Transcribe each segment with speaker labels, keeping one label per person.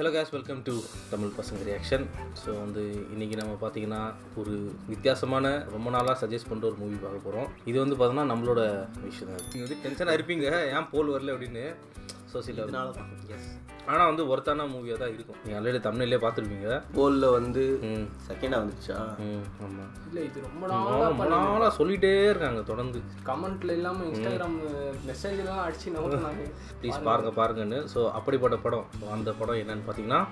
Speaker 1: Hello case, welcome to Tamil பசங்க reaction. So இன்றைக்கி நம்ம பார்த்தீங்கன்னா ஒரு வித்தியாசமான ரொம்ப நாளாக சஜஸ்ட் பண்ணுற ஒரு மூவி பார்க்க போகிறோம். இது பார்த்தோன்னா நம்மளோட விஷயம் தான். நீங்கள் டென்ஷனாக இருப்பீங்க, ஏன் போல் வரல அப்படின்னு. சோசியல் எஸ், ஆனால் ஒர்த்தான மூவியாக தான் இருக்கும். நீங்கள் ஆல்ரெடி தமிழ்லேயே பார்த்துருப்பீங்க.
Speaker 2: போலில் செகண்டாக வந்துச்சா?
Speaker 1: ஆமாம்.
Speaker 3: இல்லை, இது ரொம்ப
Speaker 1: நாளாக சொல்லிகிட்டே இருக்காங்க தொடர்ந்து.
Speaker 3: கமெண்ட்ல இல்லாமல் இன்ஸ்டாகிராம் மெசேஜ்லாம் அடிச்சு நோக்கினாங்க,
Speaker 1: ப்ளீஸ் பாருங்கன்னு. ஸோ அப்படிப்பட்ட படம். அந்த படம் என்னன்னு பார்த்தீங்கன்னா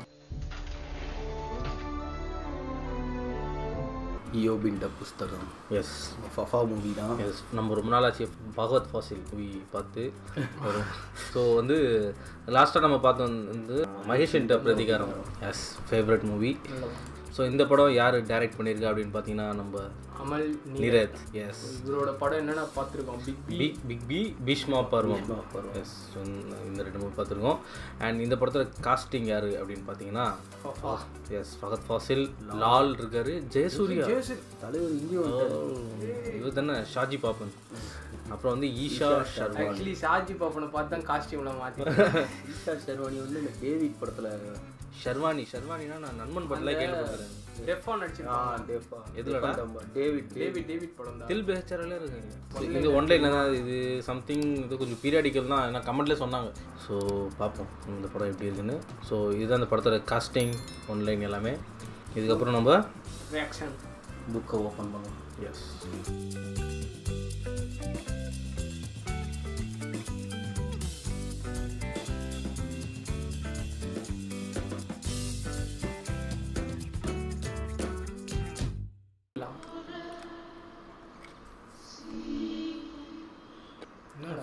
Speaker 2: யோபின் புஸ்தகம்.
Speaker 1: எஸ்,
Speaker 2: ஃபஃபா மூவி தான்.
Speaker 1: எஸ், நம்ம ரொம்ப நாளாச்சு பகவத் ஃபாசில் மூவி பார்த்து. ஸோ லாஸ்ட்டாக நம்ம பார்த்தோம் Mahesh Prathikaram. Yes, favourite movie. So இந்த படம் யார் டைரக்ட் பண்ணியிருக்கா அப்படின்னு பார்த்தீங்கன்னா நம்ம
Speaker 3: அமல்
Speaker 1: நீரத். எஸ்,
Speaker 3: இவரோட படம் என்னென்ன பார்த்துருக்கோம்?
Speaker 1: பிக் பி, பீஷ்மா பருவம். எஸ், இந்த 2 மூவி பார்த்துருக்கோம். அண்ட் இந்த படத்தில் காஸ்டிங் யார் அப்படின்னு பார்த்தீங்கன்னா எஸ், ஃபகத் ஃபாசில், லால் இருக்காரு, ஜெயசூர்யா
Speaker 2: தலைவர் இங்கேயும்
Speaker 1: இவர் தானே, ஷாஜி பாப்பன், அப்புறம் ஈஷா ஷர்வானி.
Speaker 3: ஆக்சுவலி ஷாஜி பாப்பனை பார்த்து தான் காஸ்டியூம்லாம் மாற்றி.
Speaker 2: ஈஷா ஷர்வானி இந்த டேவிட் படத்தில்.
Speaker 1: ஷர்வானினா நான் நண்பன் படத்தில் கேள்விப்பட்டிருக்கேன்.
Speaker 3: டெஃபான் அடிச்சிருக்கான்.
Speaker 1: எதுலடா?
Speaker 3: டேவிட் படம் தான்.
Speaker 1: தில் பெஹச்சரில் இருக்குங்க. இது ஒன்லைனில் தான். இது சம்திங் கொஞ்சம் பீரியாடிக்கல் தான், ஏன்னா கமெண்ட்லேயே சொன்னாங்க. ஸோ பார்ப்போம் இந்த படம் எப்படி இருக்குன்னு. ஸோ இதுதான் அந்த படத்தோட காஸ்டிங், ஒன்லைன் எல்லாமே. இதுக்கப்புறம் நம்ம
Speaker 3: ரியாக்ஷன்
Speaker 2: புக்கை ஓப்பன் பண்ணுவோம்.
Speaker 1: எஸ்,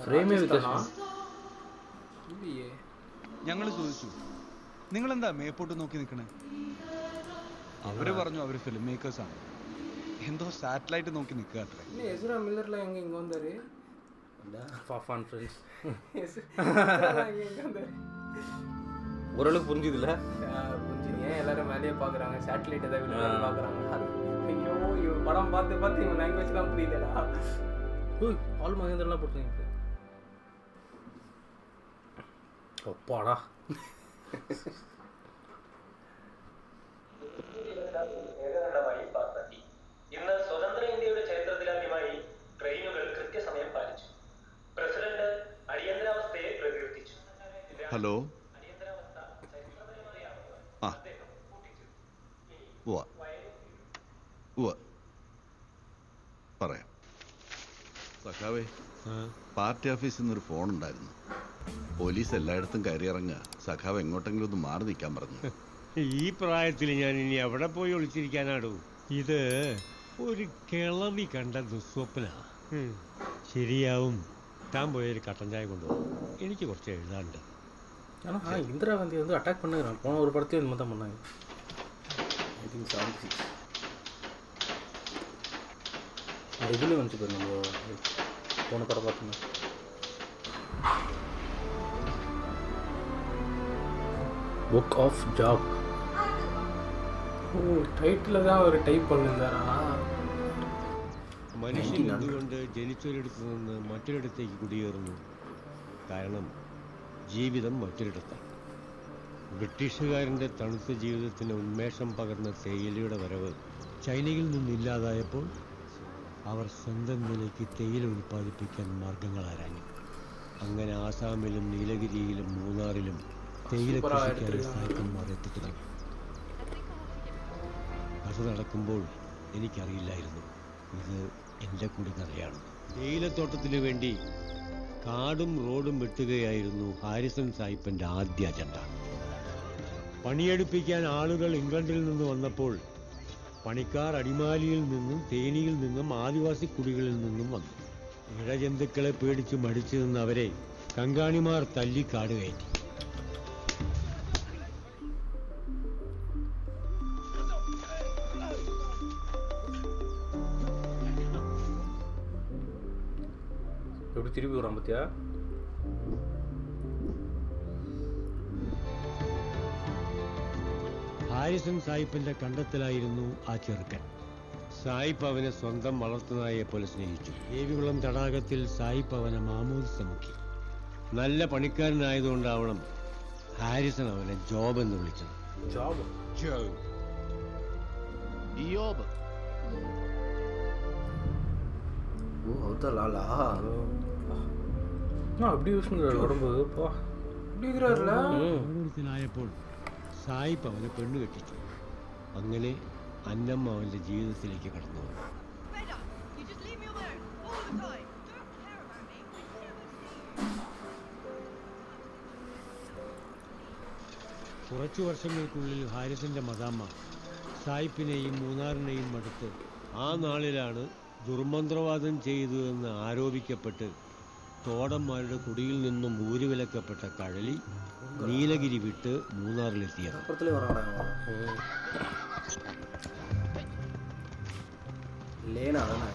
Speaker 1: ഫ്രെയിമേ വ്യത്യാസം.
Speaker 4: ഞങ്ങൾ ചോദിച്ചു നിങ്ങളെന്താ മേപ്പോട്ട് നോക്കി നിൽക്കണേ? അവര് പറഞ്ഞു അവര് ഫിലിം മേക്കേഴ്സ് ആണ്, എന്തോ സാറ്റലൈറ്റ് നോക്കി നിൽക്കുക അത്രേ.
Speaker 3: எஸ்ரா மில்லர்ல எங்க இங்க வந்தாரு?
Speaker 1: ஃபாஃபான் ஃப்ரெண்ட்ஸ்.
Speaker 3: எங்க வந்தாரு?
Speaker 1: ஓரளவுக்கு புரிஞ்சுதுல.
Speaker 3: புரிஞ்சுங்க, எல்லாரும் மேலேயே பார்க்குறாங்க, சேட்டலைட் ஏதாவது விழுந்து பார்க்குறாங்க. ஐயோ, இவன் படம் பார்த்து இவன் லாங்குவேஜ்லாம் புரியுதுடா.
Speaker 1: ஆல் மகேந்திரலாம் போட்டுருங்க. ഒപ്പാടാ.
Speaker 5: ഇന്ന് സ്വതന്ത്ര ഇന്ത്യയുടെ ചരിത്രത്തിലാദ്യമായി ട്രെയിനുകൾ കൃത്യസമയം പാലിച്ചു. പ്രസിഡന്റ് അടിയന്തരാവസ്ഥയെ പ്രകീർത്തിച്ചു.
Speaker 6: ഹലോ,
Speaker 5: അടിയന്തരാവസ്ഥ ചരിത്രപരമായാണ്
Speaker 6: ആ
Speaker 5: അദ്ദേഹം കൂട്ടിച്ചു.
Speaker 6: പറയാം. സഖാവേ, പാർട്ടി ഓഫീസിൽ നിന്നൊരു ഫോൺ ഉണ്ടായിരുന്നു. പോലീസ് എല്ലായിടത്തും കയറിയിറങ്ങുക, സഖാവ് എങ്ങോട്ടെങ്കിലും ഒന്ന് മാറി നിൽക്കാൻ പറഞ്ഞു.
Speaker 7: ഈ പ്രായത്തിൽ ഞാൻ ഇനി എവിടെ പോയി ഒളിച്ചിരിക്കാനാടൂ? ഇത് ഒരു കിളവി കണ്ട ദുസ്വപ്ന. ശരിയാവും, താൻ പോയൊരു കട്ടൻ ചായ കൊണ്ടുപോകും, എനിക്ക് കുറച്ച് എഴുതാണ്ട്.
Speaker 1: ஆனால் இந்திரா காந்தி அட்டாக் பண்ணுறான். போன ஒரு படத்தையும் இந்த மாதிரி தான் பண்ணாங்க.
Speaker 2: ஐ திங்க் 76
Speaker 1: அது இதில் வந்துச்சு பாரு, நம்ம போன படம் பார்த்தோம்னா. Book of job.
Speaker 3: ഓ, ടൈറ്റിൽ தான் ഒരു ടൈപ്പ് பண்ணியிருந்தாரா?
Speaker 7: മനുഷ്യൻ എന്തുകൊണ്ട് ജനിച്ചൊരിടത്ത് നിന്ന് മറ്റൊരിടത്തേക്ക് കുടിയേറുന്നു? കാരണം ജീവിതം മറ്റൊരിടത്താണ്. ബ്രിട്ടീഷുകാരൻ്റെ തണുത്ത ജീവിതത്തിന് ഉന്മേഷം പകർന്ന തേയിലയുടെ വരവ് ചൈനയിൽ നിന്നില്ലാതായപ്പോൾ അവർ സ്വന്തം നിലയ്ക്ക് തേയില ഉൽപ്പാദിപ്പിക്കാൻ മാർഗങ്ങൾ ആരാഞ്ഞു. അങ്ങനെ ആസാമിലും നീലഗിരിയിലും മൂന്നാറിലും തേയില കൃഷിക്കായി സായിപ്പന്മാർ എത്തിത്തുടങ്ങി. അത് നടക്കുമ്പോൾ എനിക്കറിയില്ലായിരുന്നു ഇത് എൻ്റെ കൂടി കഥയാണ്. തേയിലത്തോട്ടത്തിനു വേണ്ടി കാടും റോഡും വെട്ടുകയായിരുന്നു ഹാരിസൺ സായിപ്പൻ്റെ ആദ്യ അജണ്ട. പണിയെടുപ്പിക്കാൻ ആളുകൾ ഇംഗ്ലണ്ടിൽ നിന്ന് വന്നപ്പോൾ പണിക്കാർ അടിമാലിയിൽ നിന്നും തേനിയിൽ നിന്നും ആദിവാസി കുടികളിൽ നിന്നും വന്നു. ഇഴജന്തുക്കളെ പേടിച്ച് മടിച്ചു നിന്ന് അവരെ കങ്കാണിമാർ തല്ലി കാട് കയറ്റി.
Speaker 1: எப்படி திருப்பி வரான் பார்த்தியா?
Speaker 7: ഹാരിസൺ സായിപ്പിന്റെ കണ്ടെത്തലായിരുന്നു ആ ചെറുക്കൻ. സായിപ്പ് അവനെ സ്വന്തം വളർത്തുനായെ പോലെ സ്നേഹിച്ചു. ദേവികുളം തടാകത്തിൽ സായിപ്പ് അവനെ മാമോദിസ മുക്കി. നല്ല പണിക്കാരനായതുകൊണ്ടാവണം ഹാരിസൺ അവനെ ജോബ് എന്ന് വിളിച്ചത്.
Speaker 1: Job
Speaker 7: job.
Speaker 6: ഇയോബ്.
Speaker 2: ஓ அதுதான் லாலா.
Speaker 1: அப்படி யோசிச்சுக்கிறாரு உடம்பு போ.
Speaker 3: இப்படி இருக்கிறாருல.
Speaker 7: ഓരോരുത്തനായപ്പോൾ സായിപ്പ് അവനെ പെണ്ണ് കെട്ടിച്ചു. അങ്ങനെ അന്നമ്മ അവന്റെ ജീവിതത്തിലേക്ക് കടന്നു വന്നു. കുറച്ചു വർഷങ്ങൾക്കുള്ളിൽ ഹാരിസിന്റെ മദാമ്മ സായിപ്പിനെയും മൂന്നാറിനെയും അടുത്ത് ആ നാളിലാണ് ദുർമന്ത്രവാദം ചെയ്തു എന്ന് ആരോപിക്കപ്പെട്ട് തോടന്മാരുടെ കുടിയിൽ നിന്നും ഊരുവിലക്കപ്പെട്ട കഴലി നീലഗിരി വിട്ട് മൂന്നാറിലെത്തിയത്.
Speaker 2: அப்புறத்துலேயே வராங்கடா லேனா தானே.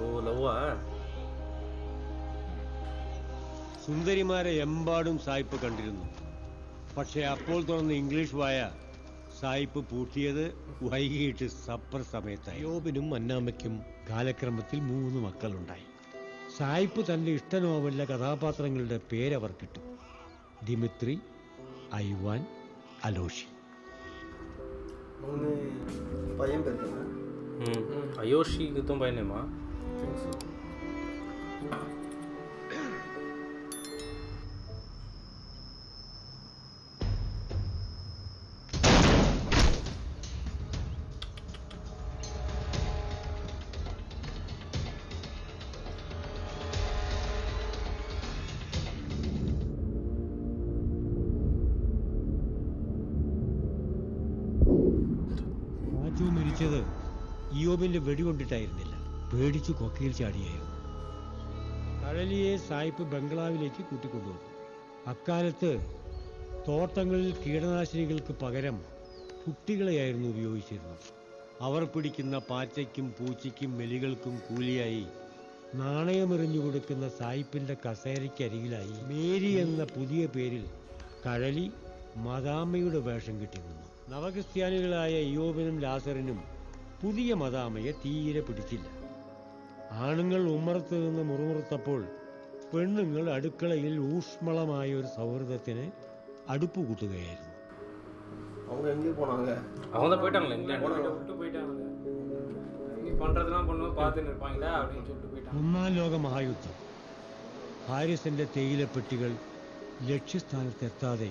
Speaker 1: ഓ ലവ്വാ.
Speaker 7: സുന്ദരിമാരെ എമ്പാടും സായിപ്പ് കണ്ടിരുന്നു. പക്ഷെ അപ്പോൾ തുറന്ന് ഇംഗ്ലീഷ് വായ സായിപ്പ് പൂട്ടിയത് വൈകിട്ട് സപ്പർ സമയത്തായി. യോബിനും അന്നാമ്മയ്ക്കും കാലക്രമത്തിൽ 3 മക്കളുണ്ടായി. സായിപ്പ് തന്റെ ഇഷ്ട നോവലിലെ കഥാപാത്രങ്ങളുടെ പേരവർക്കിട്ടു. Dmitry, Ivan, Aloshi.
Speaker 2: 3 பையன் பேர் தானே.
Speaker 1: அயோஷி இதுதான் பையனேமா.
Speaker 7: രാജു മരിച്ചത് ഇയോബിന്റെ വെടികൊണ്ടിട്ടായിരുന്നില്ല, പേടിച്ചു കൊക്കയിൽ ചാടിയായിരുന്നു. കഴലിയെ സായിപ്പ് ബംഗ്ലാവിലേക്ക് കൂട്ടിക്കൊണ്ടുവന്നു. അക്കാലത്ത് തോട്ടങ്ങളിൽ കീടനാശിനികൾക്ക് പകരം കുട്ടികളെയായിരുന്നു ഉപയോഗിച്ചിരുന്നത്. അവർ പിടിക്കുന്ന പാറ്റയ്ക്കും പൂച്ചയ്ക്കും മെലികൾക്കും കൂലിയായി നാണയമെറിഞ്ഞു കൊടുക്കുന്ന സായിപ്പിന്റെ കസേരയ്ക്കരികിലായി മേരി എന്ന പുതിയ പേരിൽ കഴലി മദാമ്മയുടെ വേഷം കിട്ടി നിന്നു. നവക്രിസ്ത്യാനികളായ ഇയോബിനും ലാസറിനും പുതിയ മദാമ്മയെ തീരെ പിടിച്ചില്ല. ആണുങ്ങൾ ഉമ്മറത്ത് നിന്ന് മുറുമുറുത്തപ്പോൾ പെണ്ണുങ്ങൾ അടുക്കളയിൽ ഊഷ്മളമായ ഒരു സൗഹൃദത്തിന് അടുപ്പ് കൂട്ടുകയായിരുന്നു.
Speaker 2: அவங்க எங்கே போனாங்க?
Speaker 1: அவங்க தான் போயிட்டாங்களே இங்கிலாந்து.
Speaker 3: விட்டு போயிட்டாங்க. நீ பண்றதெல்லாம் பண்ணுவோம் பார்த்துன்னு இருப்பாங்களா அப்படின்னு சொல்லிட்டு போயிட்டாங்க.
Speaker 7: 1-ാം ലോക മഹായുദ്ധം. ഹാരിസിന്റെ തേയിലപ്പെട്ടികൾ ലക്ഷ്യസ്ഥാനത്തെത്താതെ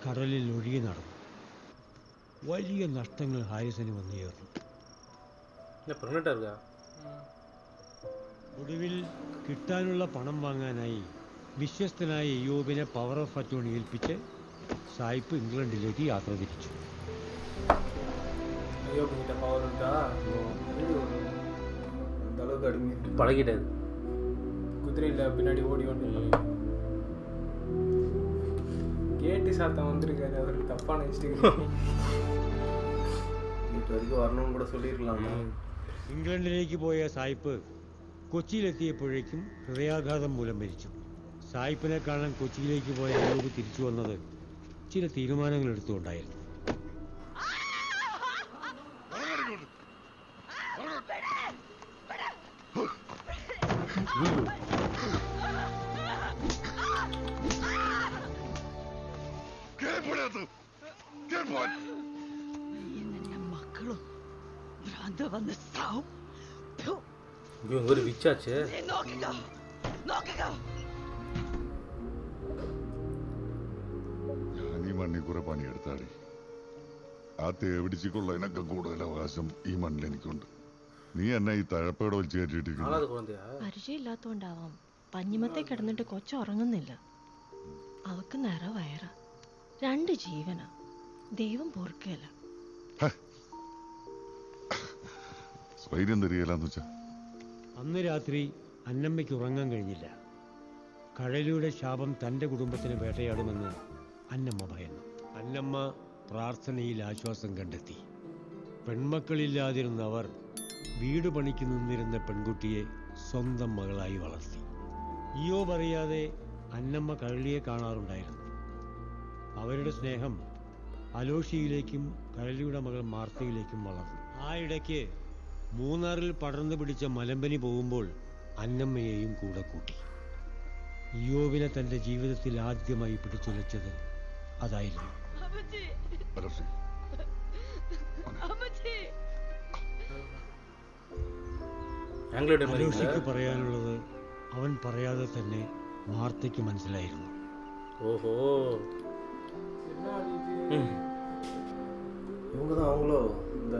Speaker 7: കടലിൽ ഒഴുകി നടന്നു. വലിയ നഷ്ടങ്ങൾ ഹാരിസിന് വന്നുചേർന്നു.
Speaker 1: പ്രഗ്നന്റ് ആവുക.
Speaker 7: ഒടുവിൽ കിട്ടാനുള്ള പണം വാങ്ങാനായി വിശ്വസ്തനായ ഇയോബിനെ പവർ ഓഫ് അറ്റോണി ഏൽപ്പിച്ച് സായിപ്പ് ഇംഗ്ലണ്ടിലേക്ക് യാത്ര തിരിച്ചു.
Speaker 3: ஐயோ கிட்ட பவர் இருக்கா?
Speaker 2: அந்த அளவுக்கு அடிமை.
Speaker 1: பழகிட்டாரு.
Speaker 3: குதிரையில் பின்னாடி ஓடி வந்து கேட்டு சாத்தம் வந்திருக்காரு. அவருக்கு தப்பான இன்ஸ்டிகேஷன்.
Speaker 2: வீட்டு வரைக்கும் வரணும்னு கூட சொல்லியிருக்கலாம்.
Speaker 7: ഇംഗ്ലണ്ടിലേക്ക് പോയ സായിപ്പ് കൊച്ചിയിലെത്തിയപ്പോഴേക്കും ഹൃദയാഘാതം മൂലം മരിച്ചു. സായിപ്പിനെ കാണാൻ കൊച്ചിയിലേക്ക് പോയ അയ്യൂബ് തിരിച്ചു വന്നത് ചില തീരുമാനങ്ങൾ എടുത്തുകൊണ്ടായിരുന്നു.
Speaker 8: മക്കളും ഭ്രാന്ത് വന്ന് സാവും.
Speaker 1: இவங்க ஒரு விச்சாச்சு.
Speaker 9: ഞാൻ ഈ മണ്ണിൽ കുറെ പണിയെടുത്താടി. ആ തേവിടിച്ചിക്കൊള്ളതിനൊക്കെ കൂടുതൽ അവകാശം ഈ മണ്ണിൽ എനിക്കുണ്ട്. നീ എന്നെ ഈ തഴപ്പോടെ വലിച്ചു കയറ്റിയിട്ടിരിക്കുന്നു.
Speaker 1: நாலாவது குழந்தையா?
Speaker 8: പരിചയമില്ലാത്തോണ്ടാവാം പഞ്ഞിമത്തെ കിടന്നിട്ട് കൊച്ചു ഉറങ്ങുന്നില്ല. അവക്ക് നിറ വയറ 2 ജീവന. ദൈവം പൊറുക്കല്ല.
Speaker 9: സ്വൈര്യം തരികയില്ലെന്ന് വെച്ചാ
Speaker 7: അന്ന് രാത്രി അന്നമ്മയ്ക്ക് ഉറങ്ങാൻ കഴിഞ്ഞില്ല. കഴലിയുടെ ശാപം തൻ്റെ കുടുംബത്തിന് വേട്ടയാടുമെന്ന് അന്നമ്മ ഭയന്നു. അന്നമ്മ പ്രാർത്ഥനയിൽ ആശ്വാസം കണ്ടെത്തി. പെൺമക്കളില്ലാതിരുന്ന അവർ വീട് പണിക്ക് നിന്നിരുന്ന പെൺകുട്ടിയെ സ്വന്തം മകളായി വളർത്തി. ഇയോബ് അറിയാതെ അന്നമ്മ കഴലിയെ കാണാറുണ്ടായിരുന്നു. അവരുടെ സ്നേഹം അലോഷിയിലേക്കും കഴലിയുടെ മകൾ മാർത്തയിലേക്കും വളർന്നു. ആ ഇടയ്ക്ക് മൂന്നാറിൽ പടർന്നു പിടിച്ച മലമ്പനി പോകുമ്പോൾ അന്നമ്മയെയും കൂടെ കൂട്ടി. ഇയ്യോബിനെ തൻ്റെ ജീവിതത്തിൽ ആദ്യമായി പിടിച്ചുലച്ചത് അതായിരുന്നു.
Speaker 9: അലക്സി,
Speaker 1: ആംഗ്ലോയുടെ
Speaker 7: അലോഷിക്ക് പറയാനുള്ളത് അവൻ പറയാതെ തന്നെ മാർത്തയ്ക്ക് മനസ്സിലായിരുന്നു.
Speaker 1: ஓஹோ
Speaker 2: இவங்க தான் அவங்களும் இந்த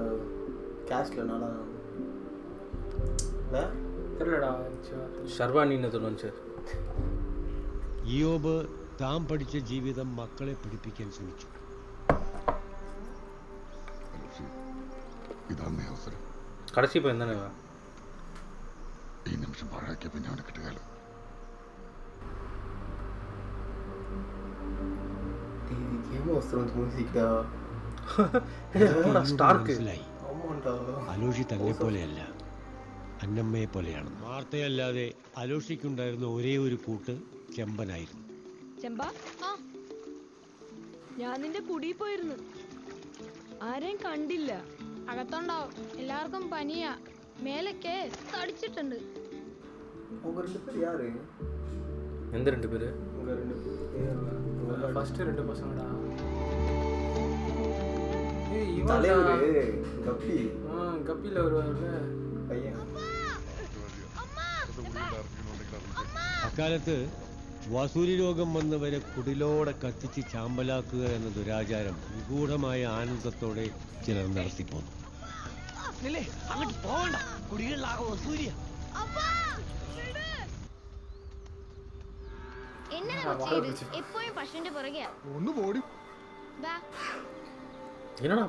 Speaker 2: கேஸ்டில் நல்லா
Speaker 3: தெரியலடா.
Speaker 1: ഷർവാനിന്ന് തോന്നുന്നു.
Speaker 7: ഇയ്യോബ് താൻ പഠിച്ച ജീവിതം മക്കളെ പഠിപ്പിക്കാൻ ശ്രമിച്ചു.
Speaker 9: അലക്സി, ഇതാണ് അവസരം.
Speaker 1: കടച്ചി ഇപ്പോൾ എന്താണ്
Speaker 9: ഈ നിമിഷം പാഴാക്കിയ പിന്നെ അവന് കിട്ടുകയല്ലോ.
Speaker 7: മനസ്സിലായി
Speaker 2: ஆமாண்டா.
Speaker 7: അലോഷി തന്നെ പോലെയല്ല, അന്നമ്മയെ പോലെയാണ്. വാർത്തയല്ലാതെ അലോഷിക്കുണ്ടായിരുന്ന ഒരേ ഒരു കൂട്ട് ചെമ്പനായിരുന്നു.
Speaker 8: ചെമ്പ, ഞാൻ നിന്റെ കുടിയിൽ പോയിരുന്നു. ആരെയും കണ്ടില്ല.
Speaker 10: അകത്തുണ്ടാവും. എല്ലാവർക്കും പനിയാ. മേലൊക്കെ തടിച്ചിട്ടുണ്ട്.
Speaker 2: அவங்க ரெண்டு பேர் யாரு?
Speaker 1: எந்த 2 பேர்?
Speaker 2: உங்க 2 பேர்
Speaker 3: ஃபர்ஸ்ட் 2 பசங்கடா.
Speaker 2: தலைவரு கப்பி.
Speaker 3: கப்பில வருவாருல
Speaker 2: பையன்.
Speaker 7: അക്കാലത്ത് വസൂരി രോഗം വന്നവരെ കുടിലോടെ കത്തിച്ച് ചാമ്പലാക്കുക എന്ന ദുരാചാരം നിഗൂഢമായ ആനന്ദത്തോടെ ചിലർ നടത്തിപ്പോന്നു.
Speaker 10: അങ്ങോട്ട് പോകണ്ട. കുടികളിലാകോ സൂര്യ. എപ്പോഴും പശുവിന്റെ പുറകെയാ.
Speaker 9: ഒന്ന് പോടി.
Speaker 1: என்னடா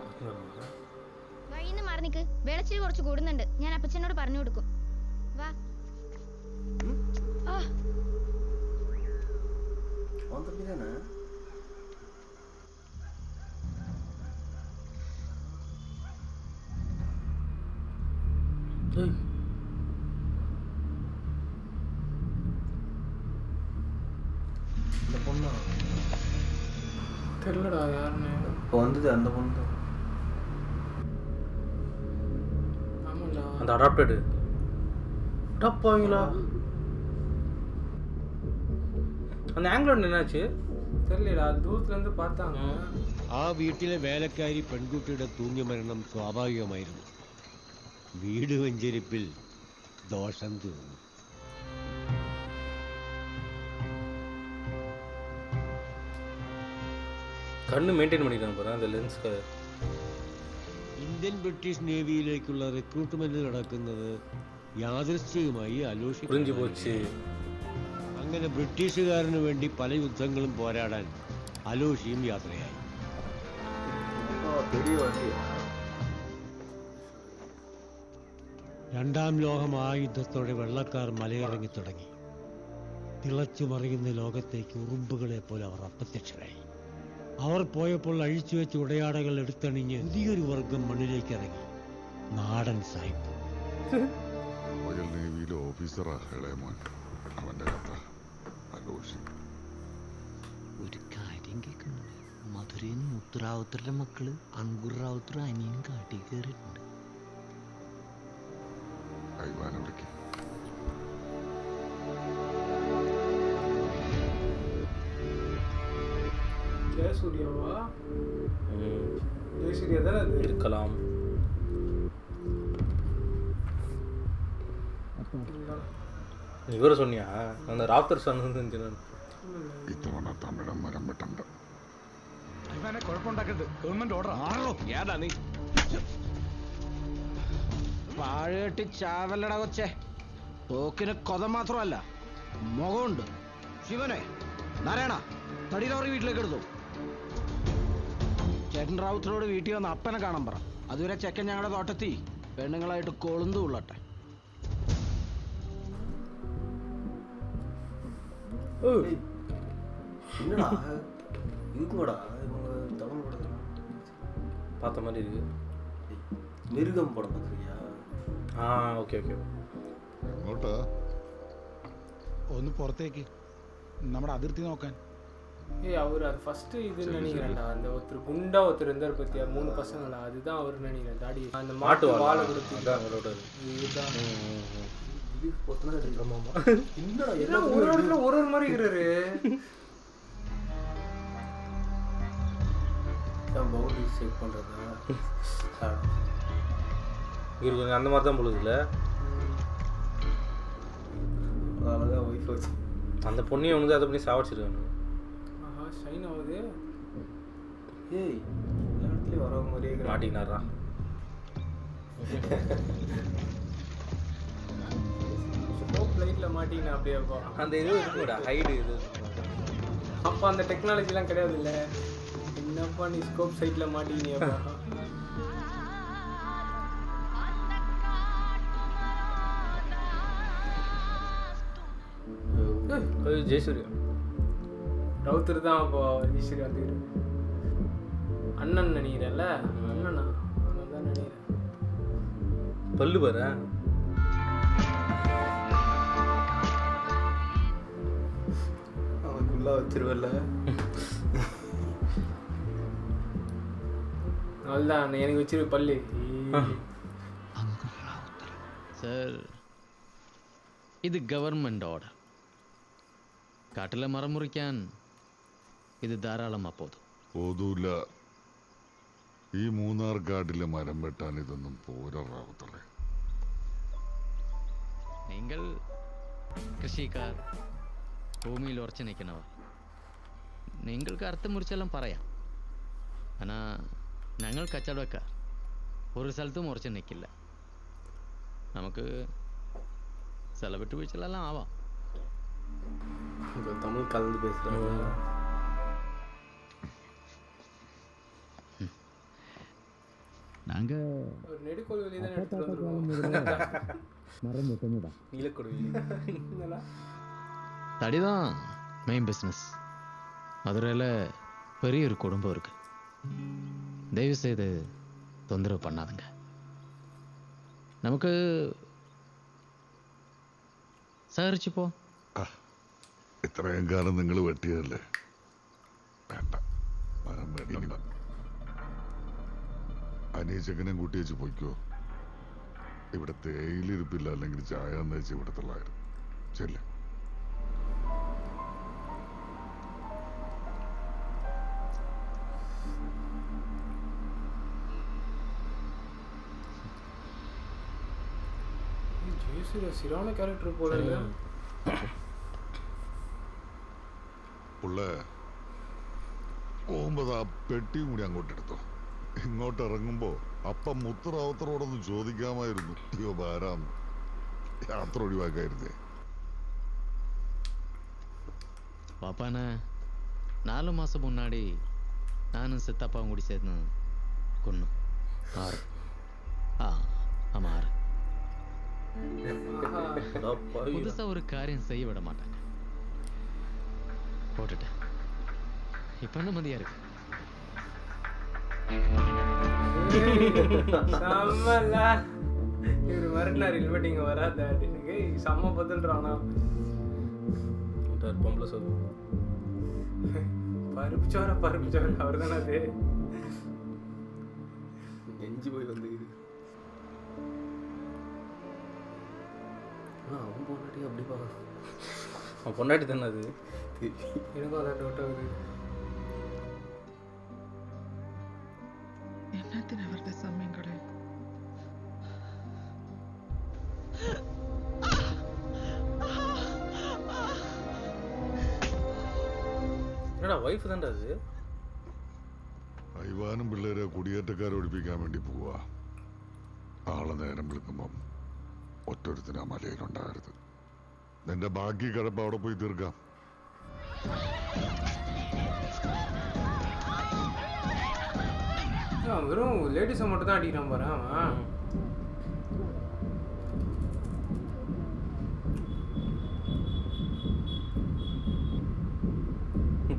Speaker 10: വഴിന്ന് മാറി നിക്ക്. വെളച്ചിൽ കുറച്ച് കൂടുന്നുണ്ട്. ഞാൻ അപ്പച്ചനോട് പറഞ്ഞു കൊടുക്കും. വാ.
Speaker 2: அவன் தம்பி தானே? இந்த பொண்ணா?
Speaker 3: தெரியலடா யாருன்னு.
Speaker 2: இப்போ வந்தது அந்த பொண்ணு தான்.
Speaker 3: ஆமாடா.
Speaker 1: அந்த அடாப்டடு டப்பாவீங்களா? அந்த ஆங்கிலோட என்னாச்சு
Speaker 3: தெரியலடா. தூரத்துல இருந்து பார்த்தாங்க.
Speaker 7: ആ വീട്ടിലെ വേലക്കാരി പെൺകുട്ടിയുടെ തൂങ്ങിമരണം സ്വാഭാവികമായിരുന്നു. വീട് വെഞ്ചരിപ്പിൽ ദോഷം തീർന്നു.
Speaker 1: கண்ணு மெயின்டைன் பண்ணிக்கிறாங்க பாரு அந்த ലെൻസ്.
Speaker 7: ഇന്ത്യൻ ബ്രിട്ടീഷ് നേവിയിലേക്കുള്ള റിക്രൂട്ട്മെന്റ് നടക്കുന്നത് യാദൃശ്ചികമായി അലോഷി
Speaker 1: புரிஞ்சு போச்சு.
Speaker 7: അങ്ങനെ ബ്രിട്ടീഷുകാരന് വേണ്ടി പല യുദ്ധങ്ങളും പോരാടാൻ അലോഷിയും യാത്രയായി.
Speaker 2: பெரிய வண்டி.
Speaker 7: രണ്ടാം ലോക മഹായുദ്ധത്തോടെ വെള്ളക്കാർ മലയിറങ്ങി തുടങ്ങി. തിളച്ചു മറിയുന്ന ലോകത്തേക്ക് ഉറുമ്പുകളെ പോലെ അവർ അപ്രത്യക്ഷരായി. അവർ പോയപ്പോൾ അഴിച്ചുവെച്ച ഉടയാടകൾ എടുത്തണിഞ്ഞ് പുതിയൊരു വർഗം മണ്ണിലേക്ക് ഇറങ്ങി. നാടൻ സായിപ്പ്.
Speaker 9: റോയൽ നേവിയിലെ ഓഫീസറാ ഇളയമോൻ. അവന്റെ കഥ അലോഷി.
Speaker 11: ഒരു കാര്യം കേൾക്കുന്നുണ്ട്. മധുരയിൽ നിന്ന് മുത്തുറാവുത്തരുടെ മക്കള് അങ്കുർ റാവുത്തർ അനിയനും കാട്ടി കയറിയിട്ടുണ്ട്.
Speaker 9: ഐവാനെ വിളിക്ക്.
Speaker 3: ஜெயசூர்யாவா? ஜெயசூர்யா தானே அது?
Speaker 1: இருக்கலாம். ഇവരെ சொன்னியா அந்த ராப்தர் சொன்னது
Speaker 9: ഇത്തവണ തമിഴൻ മരം വെട്ടണ്ട.
Speaker 4: കുഴപ്പമുണ്ടാക്കരുത്. ഗവൺമെന്റ് ഓർഡർ ആണല്ലോ. ഏതാ നീ
Speaker 11: പാഴേട്ടി ചാവല്ലട കൊച്ചേ. തോക്കിന് കൊത മാത്രമല്ല മുഖമുണ്ട്. ശിവനെ നാരായണ തടിയിലവർ വീട്ടിലേക്ക് എടുത്തു. ചേട്ടൻ റാവുത്തരോട് വീട്ടിൽ വന്ന് അപ്പനെ കാണാൻ പറ. അതുവരെ ചെക്കൻ ഞങ്ങളുടെ തോട്ടത്തി പെണ്ണുങ്ങളായിട്ട് കൊളുന്തു ഉള്ളട്ടെ.
Speaker 2: என்னடா இருக்குங்கடா இவங்க தமிழ் படத்துல
Speaker 1: பார்த்த மாதிரி இருக்கு.
Speaker 2: மிருகம் படம் பார்த்துருக்கியா?
Speaker 1: Okay okay.
Speaker 9: എങ്ങോട്ടാ?
Speaker 4: ഒന്ന് പുറത്തേക്ക്, നമ്മുടെ അതിർത്തി നോക്കാൻ.
Speaker 3: அவர் அது ஃபர்ஸ்ட் இதுன்னு நினைக்கிறேன்டா. அந்த ஒருத்தர் குண்டா ஒருத்தர் இருந்தார் பத்தியா, 3 பசங்களா, அதுதான் அவர் நினைக்கிறேன். தாடி அந்த மாட்டு வாழை கொடுத்து
Speaker 1: அவரோட
Speaker 3: இதுதான்.
Speaker 2: லீவ் போட்டுனா எடுக்கலாமாமா என்னடா
Speaker 3: என்ன ஒரு இடத்துல ஒரு மாதிரி இருக்கிறாரு.
Speaker 2: பவுண்டரி செக் பண்ணுறதா
Speaker 1: இவருக்கு கொஞ்சம் அந்த மாதிரி தான் பொழுதுல.
Speaker 2: அழகாக ஒய்ஃப் வச்சு
Speaker 1: அந்த பொண்ணையும் வந்து அதை பண்ணி சாவடிச்சிருக்காங்க.
Speaker 3: ஆஹா ஷைன் ஆகுது.
Speaker 2: ஏய் எல்லா இடத்துலையும் வரவங்க மாதிரியே இருக்கிறான்.
Speaker 1: மாட்டினாரா?
Speaker 3: ஸ்கோப் லைட்டில் மாட்டிங்கன்னா அப்படியேப்பா.
Speaker 1: அந்த இது இருக்குடா ஹைடு இது.
Speaker 3: அப்போ அந்த டெக்னாலஜிலாம் கிடையாது இல்லை. என்னப்பா நீ ஸ்கோப் சைட்டில் மாட்டிக்கினியாப்பா.
Speaker 1: ஜெயசூர்யா
Speaker 3: ரவுத்தர் தான் அப்போ ஈஸ்வரி வந்துக்கிட்டு அண்ணன் நினைக்கிறேன்ல. அண்ணனா அண்ணன் தான் நினைக்கிறேன்.
Speaker 1: பல்லு பாரு.
Speaker 2: அவன் ஃபுல்லாக வச்சிருவல்ல.
Speaker 3: அதுதான் எனக்கு வச்சிரு பல்லு.
Speaker 11: சார் ഇത് ഗവൺമെൻറ് ഓർഡർ. കാട്ടിലെ മരം മുറിക്കാൻ ഇത് ധാരാളമാ പോതും.
Speaker 9: പോതൂല. ഈ മൂന്നാർ കാട്ടിലെ മരം വെട്ടാൻ ഇതൊന്നും പോരാ റാവുത്തറേ.
Speaker 11: നിങ്ങൾ കൃഷിക്കാർ, ഭൂമിയിൽ ഉറച്ചു നിൽക്കുന്നവർ, നിങ്ങൾക്ക് അർത്ഥം മുറിച്ചെല്ലാം പറയാം. എന്നാ ഞങ്ങൾ കച്ചവടക്കാർ ഒരു സ്ഥലത്തും ഉറച്ചു നിൽക്കില്ല. നമുക്ക് സ്ഥലവിട്ട് വീഴ്ചകളെല്ലാം ആവാം.
Speaker 2: தமிழ் கலந்து பேசுகிறாங்க.
Speaker 11: நாங்கள்
Speaker 3: ஒரு நெடுக்கோள் வெளியே தான் எடுத்துட்டு வந்துருக்கோம்.
Speaker 11: மரம் வெட்டணுடா.
Speaker 1: நீலக்கொடுவி
Speaker 11: தடி தான் மெயின் பிஸ்னஸ். மதுரையில் பெரிய ஒரு குடும்பம் இருக்கு. தயவு செய்து தொந்தரவு பண்ணாதுங்க. നമുക്ക് സഹകരിച്ചു പോ.
Speaker 9: ഇത്രയും കാലം നിങ്ങൾ വെട്ടിയതല്ലേ, വേണ്ട മരം വേണ്ട. അനീച്ചക്കനെയും കൂട്ടി വെച്ച് പൊയ്ക്കോ. ഇവിടെ തേയിലിരിപ്പില്ല, അല്ലെങ്കിൽ ചായ എന്ന് വെച്ച് ഇവിടെ തള്ളായിരുന്നു. ചെല്ലേ.
Speaker 3: ஜெயசூர்யா சிறான கேரக்டர் போடுங்க.
Speaker 9: പുള്ള പോകുമ്പോ ആ പെട്ടിയും കൂടി അങ്ങോട്ട് എടുത്തോ. ഇങ്ങോട്ട് ഇറങ്ങുമ്പോ അപ്പം മുത്തറാവത്തറോടൊന്ന് ചോദിക്കാമായിരുന്നു. അയ്യോ ഭാരാം, യാത്ര ഒഴിവാക്കായിരുന്നേ.
Speaker 11: பாப்பாண்ண 4 மாதம் முன்னாடி நானும் சித்தப்பாவும் கூடி சேர்ந்து கொன்னோம். 6. ஆமாம் 6. புதுசா ஒரு காரியம் செய்ய விட மாட்டாங்க. போட்டுட்டேன். இப்ப நிம்மதியா இருக்கு.
Speaker 3: இவரு மறுநாள் ஹெல்மெட் இங்க வராத அப்படின்னு செம்ம பதில்றானா.
Speaker 1: பொம்பளை சொல்லு
Speaker 3: பருப்பு சோறு அவர் தானே அது.
Speaker 2: நெஞ்சு போய் வந்து அவன் பொண்டாட்டி அப்படி பார்க்க.
Speaker 1: அவன் பொண்டாட்டி தானே அது.
Speaker 3: எனக்கும் அதான் டவுட் ஆகுது.
Speaker 12: என்னத்தின் அவരുടെ சமயங்களே
Speaker 1: என்னடா വൈഫ് தான்டா அது.
Speaker 9: ഐവാനും പിള്ളേരെ കുടിയേറ്റക്കാരെ ഒഴിപ്പിക്കാൻ വേണ്ടി പോവാ. നാളെ നേരം വിളിക്കുമ്പം ഒറ്റൊരുത്തിന് ആ മലയിലുണ്ടാകരുത്. നിന്റെ ബാക്കി കിടപ്പ് അവിടെ പോയി തീർക്കാം.
Speaker 3: வெறும் லேடிஸை மட்டும் தான் அடிக்கிறான் பாரு அவன்.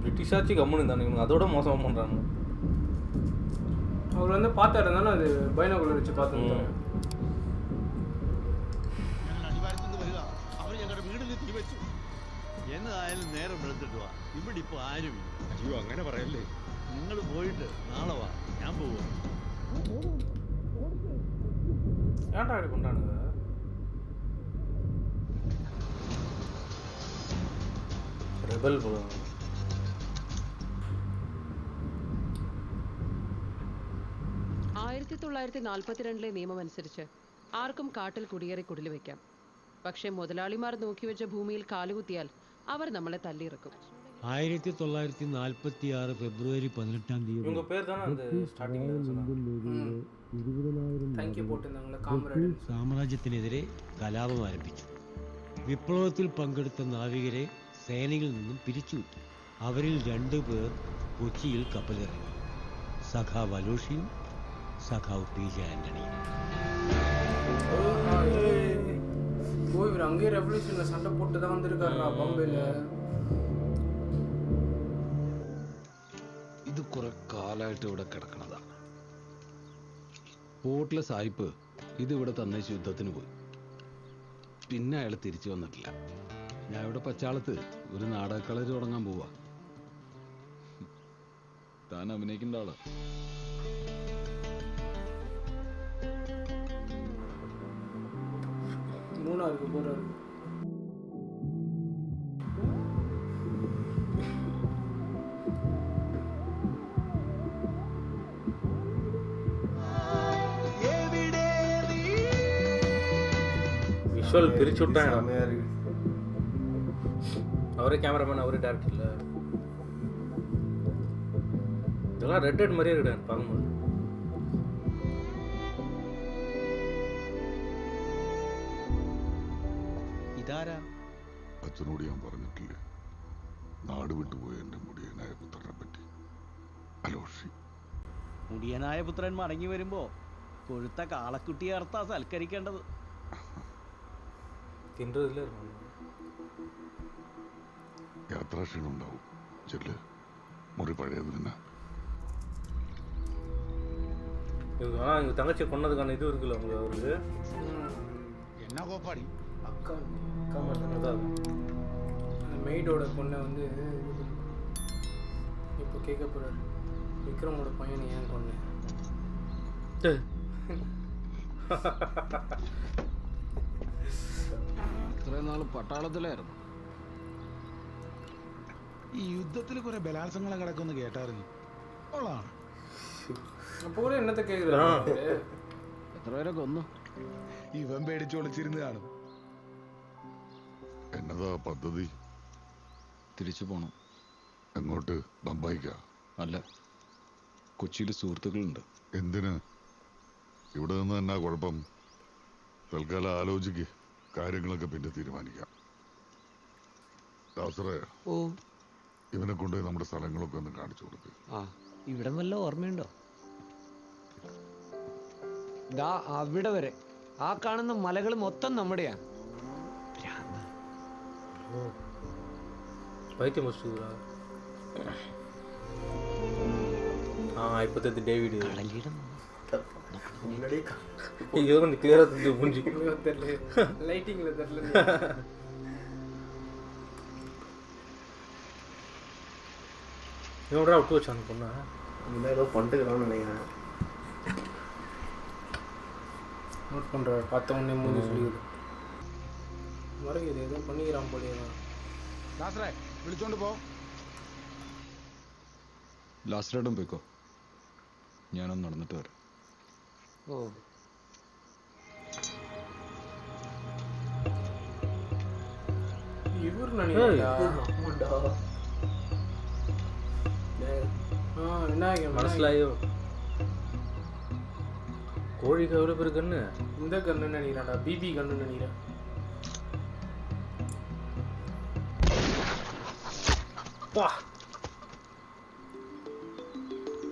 Speaker 1: பிரிட்டிஷாச்சு கம்முன்னு தானே, அதோட மோசமாக பண்ணுறாங்க.
Speaker 3: அவர் வந்து பார்த்தாரு தானே, அது பைனாகுலர் வச்சு பார்த்துருந்தாங்க.
Speaker 7: അവർ ഞങ്ങളുടെ വീടിന് തീ വെച്ചു. എന്നതായാലും നേരം വെളുത്തിട്ട് വാ. ഇവിടെ ഇപ്പോൾ ആരുമില്ല.
Speaker 13: അയ്യോ അങ്ങനെ പറയല്ലേ.
Speaker 7: നിങ്ങൾ പോയിട്ട് നാളെ വാ, ഞാൻ പോവാ.
Speaker 3: ஏன்டா இப்படி பண்ணுறானுங்க?
Speaker 1: ரெபல் படம்.
Speaker 13: നിയമം അനുസരിച്ച് ആർക്കും കാട്ടിൽ കുടിയേറി കുടിൽ വെക്കാം. പക്ഷേ മുതലാളിമാർ നോക്കിവെച്ച ഭൂമിയിൽ കാലുകുത്തിയാൽ അവർ നമ്മളെ തല്ലിയിറക്കും.
Speaker 7: 1946 ഫെബ്രുവരി 18 തീയതി
Speaker 1: இவங்க பேர் தானே அந்த ஸ்டார்டிங்ல சொன்னாங்க.
Speaker 7: 20,000 സാമ്രാജ്യത്തിനെതിരെ കലാപം ആരംഭിച്ചു. വിപ്ലവത്തിൽ പങ്കെടുത്ത നാവികരെ സേനയിൽ നിന്നും പിരിച്ചുവിട്ടു. അവരിൽ 2 പേർ കൊച്ചിയിൽ കപ്പലിറങ്ങി. സഖാവ് അലോഷിയും സഖാവ് PJ ആന്റണിയും.
Speaker 3: இவர் அங்கேயே ரெவல்யூஷன்ல சண்டை போட்டு தான் வந்திருக்காருடா பாம்பேல.
Speaker 6: ഇത് കുറെ കാലമായിട്ട് ഇവിടെ കിടക്കണതാണ്. പോർട്ടിലെ സായിപ്പ് ഇത് ഇവിടെ തന്നേച്ച് യുദ്ധത്തിന് പോയി. പിന്നെ അയാൾ തിരിച്ചു വന്നിട്ടില്ല. ഞാൻ ഇവിടെ പച്ചാളത്ത് ഒരു നാടകക്കളരി തുടങ്ങാൻ പോവാ. താൻ അഭിനയിക്കേണ്ട ആളാ.
Speaker 3: மூணாருக்கு போறாரு.
Speaker 1: விஷுவல் பிரிச்சு விட்டாங்க. அவரே கேமராமேன், அவரே டேரக்டர் இல்லை. இதெல்லாம் ரெட் ஹெட் மாதிரியே கிடையாது பார்க்கும்போது.
Speaker 9: അച്ഛനോട് ഞാൻ പറഞ്ഞിട്ടില്ലേ നാട് വിട്ടുപോയ എൻ്റെ മുടിയനായ പുത്രനെ പറ്റി. അലോഷി
Speaker 2: മുടിയനായ പുത്രൻ മടങ്ങി വരുമ്പോ കൊഴുത്ത കാളക്കുട്ടിയെ അർത്താ സൽക്കരിക്കേണ്ടത്.
Speaker 9: യാത്രാക്ഷീണം ഉണ്ടാവും. ചെല്ല്, മുറി പഴയത് തന്നെ.
Speaker 1: எங்க தங்கச்சி கொன்னதுக்கான இது இருக்குல்ல உங்களுக்கு அவருக்கு
Speaker 4: என்ன கோப்பாடி
Speaker 3: அக்கா அக்கா மட்டும் தான் அந்த மெய்டோட பொண்ணை வந்து இப்போ கேட்க போறாரு. விக்ரமோட பையனை ஏன் கொன்னேன்?
Speaker 6: ഇത്രയും നാൾ പട്ടാളത്തിലായിരുന്നു.
Speaker 4: ഈ യുദ്ധത്തിൽ കുറെ ബലാത്സംഗങ്ങൾ കിടക്കുമെന്ന് കേട്ടായിരുന്നു. കൊള്ളാണ്.
Speaker 3: അപ്പോൾ കൂടെ എന്നത്തെ കേൾക്കുന്നത്
Speaker 6: എത്ര പേരെ കൊന്നു?
Speaker 4: ഇവൻ പേടിച്ചൊളിച്ചിരുന്ന് കാണും.
Speaker 9: എന്നതാ പദ്ധതി?
Speaker 6: തിരിച്ചു പോണം.
Speaker 9: എങ്ങോട്ട്? ബംബായിക്കാ?
Speaker 6: അല്ല, കൊച്ചിയിൽ സുഹൃത്തുക്കളുണ്ട്.
Speaker 9: എന്തിന്? ഇവിടെ നിന്ന് എന്നാ കുഴപ്പം? തൽക്കാലം ആലോചിക്ക്, കാര്യങ്ങളൊക്കെ പിന്നെ തീരുമാനിക്കാം. ദാസറേ, ഇവനെ കൊണ്ട് നമ്മുടെ സ്ഥലങ്ങളൊക്കെ ഒന്ന് കാണിച്ചു കൊടുക്ക്.
Speaker 7: ഇവിടെ വല്ല ഓർമ്മയുണ്ടോ? ദാ അവിടെ വരെ ആ കാണുന്ന മലകൾ മൊത്തം നമ്മുടെയാ.
Speaker 1: பைத்தியம் முடிச்சுங்களா? இப்போது டேவிட் இது கொஞ்சம் கிளியராக தெரிஞ்சு மூஞ்சி
Speaker 3: தெரியல, லைட்டிங்ல தெரியல.
Speaker 1: இவனோட விட்டு வச்சாங்க பொண்ணா
Speaker 2: இந்த ஏதோ பண்ணிட்டுக்கிறான்னு நினைக்கிறேன்.
Speaker 3: நோட் பண்ணுறாரு. பார்த்த உடனே மூஞ்சி சொல்லிடுது. மறக்குது ஏதோ பண்ணிக்கிறான் போலியா.
Speaker 4: ദാസറേ വിളിച്ചോണ്ട് പോ.
Speaker 6: ലാസ്റ്ററായിട്ടും പോയിക്കോ, ഞാനൊന്ന് നടന്നിട്ട് വരാം.
Speaker 3: இவர் நினைக்கிறா விநாயகன்
Speaker 1: மனசிலாயோ கோழிக்கு எவ்வளோ பேர் கண்ணு?
Speaker 3: இந்த கண்ணுன்னு நினைக்கிறான்டா, பிபி கண்ணுன்னு நினைக்கிறேன்.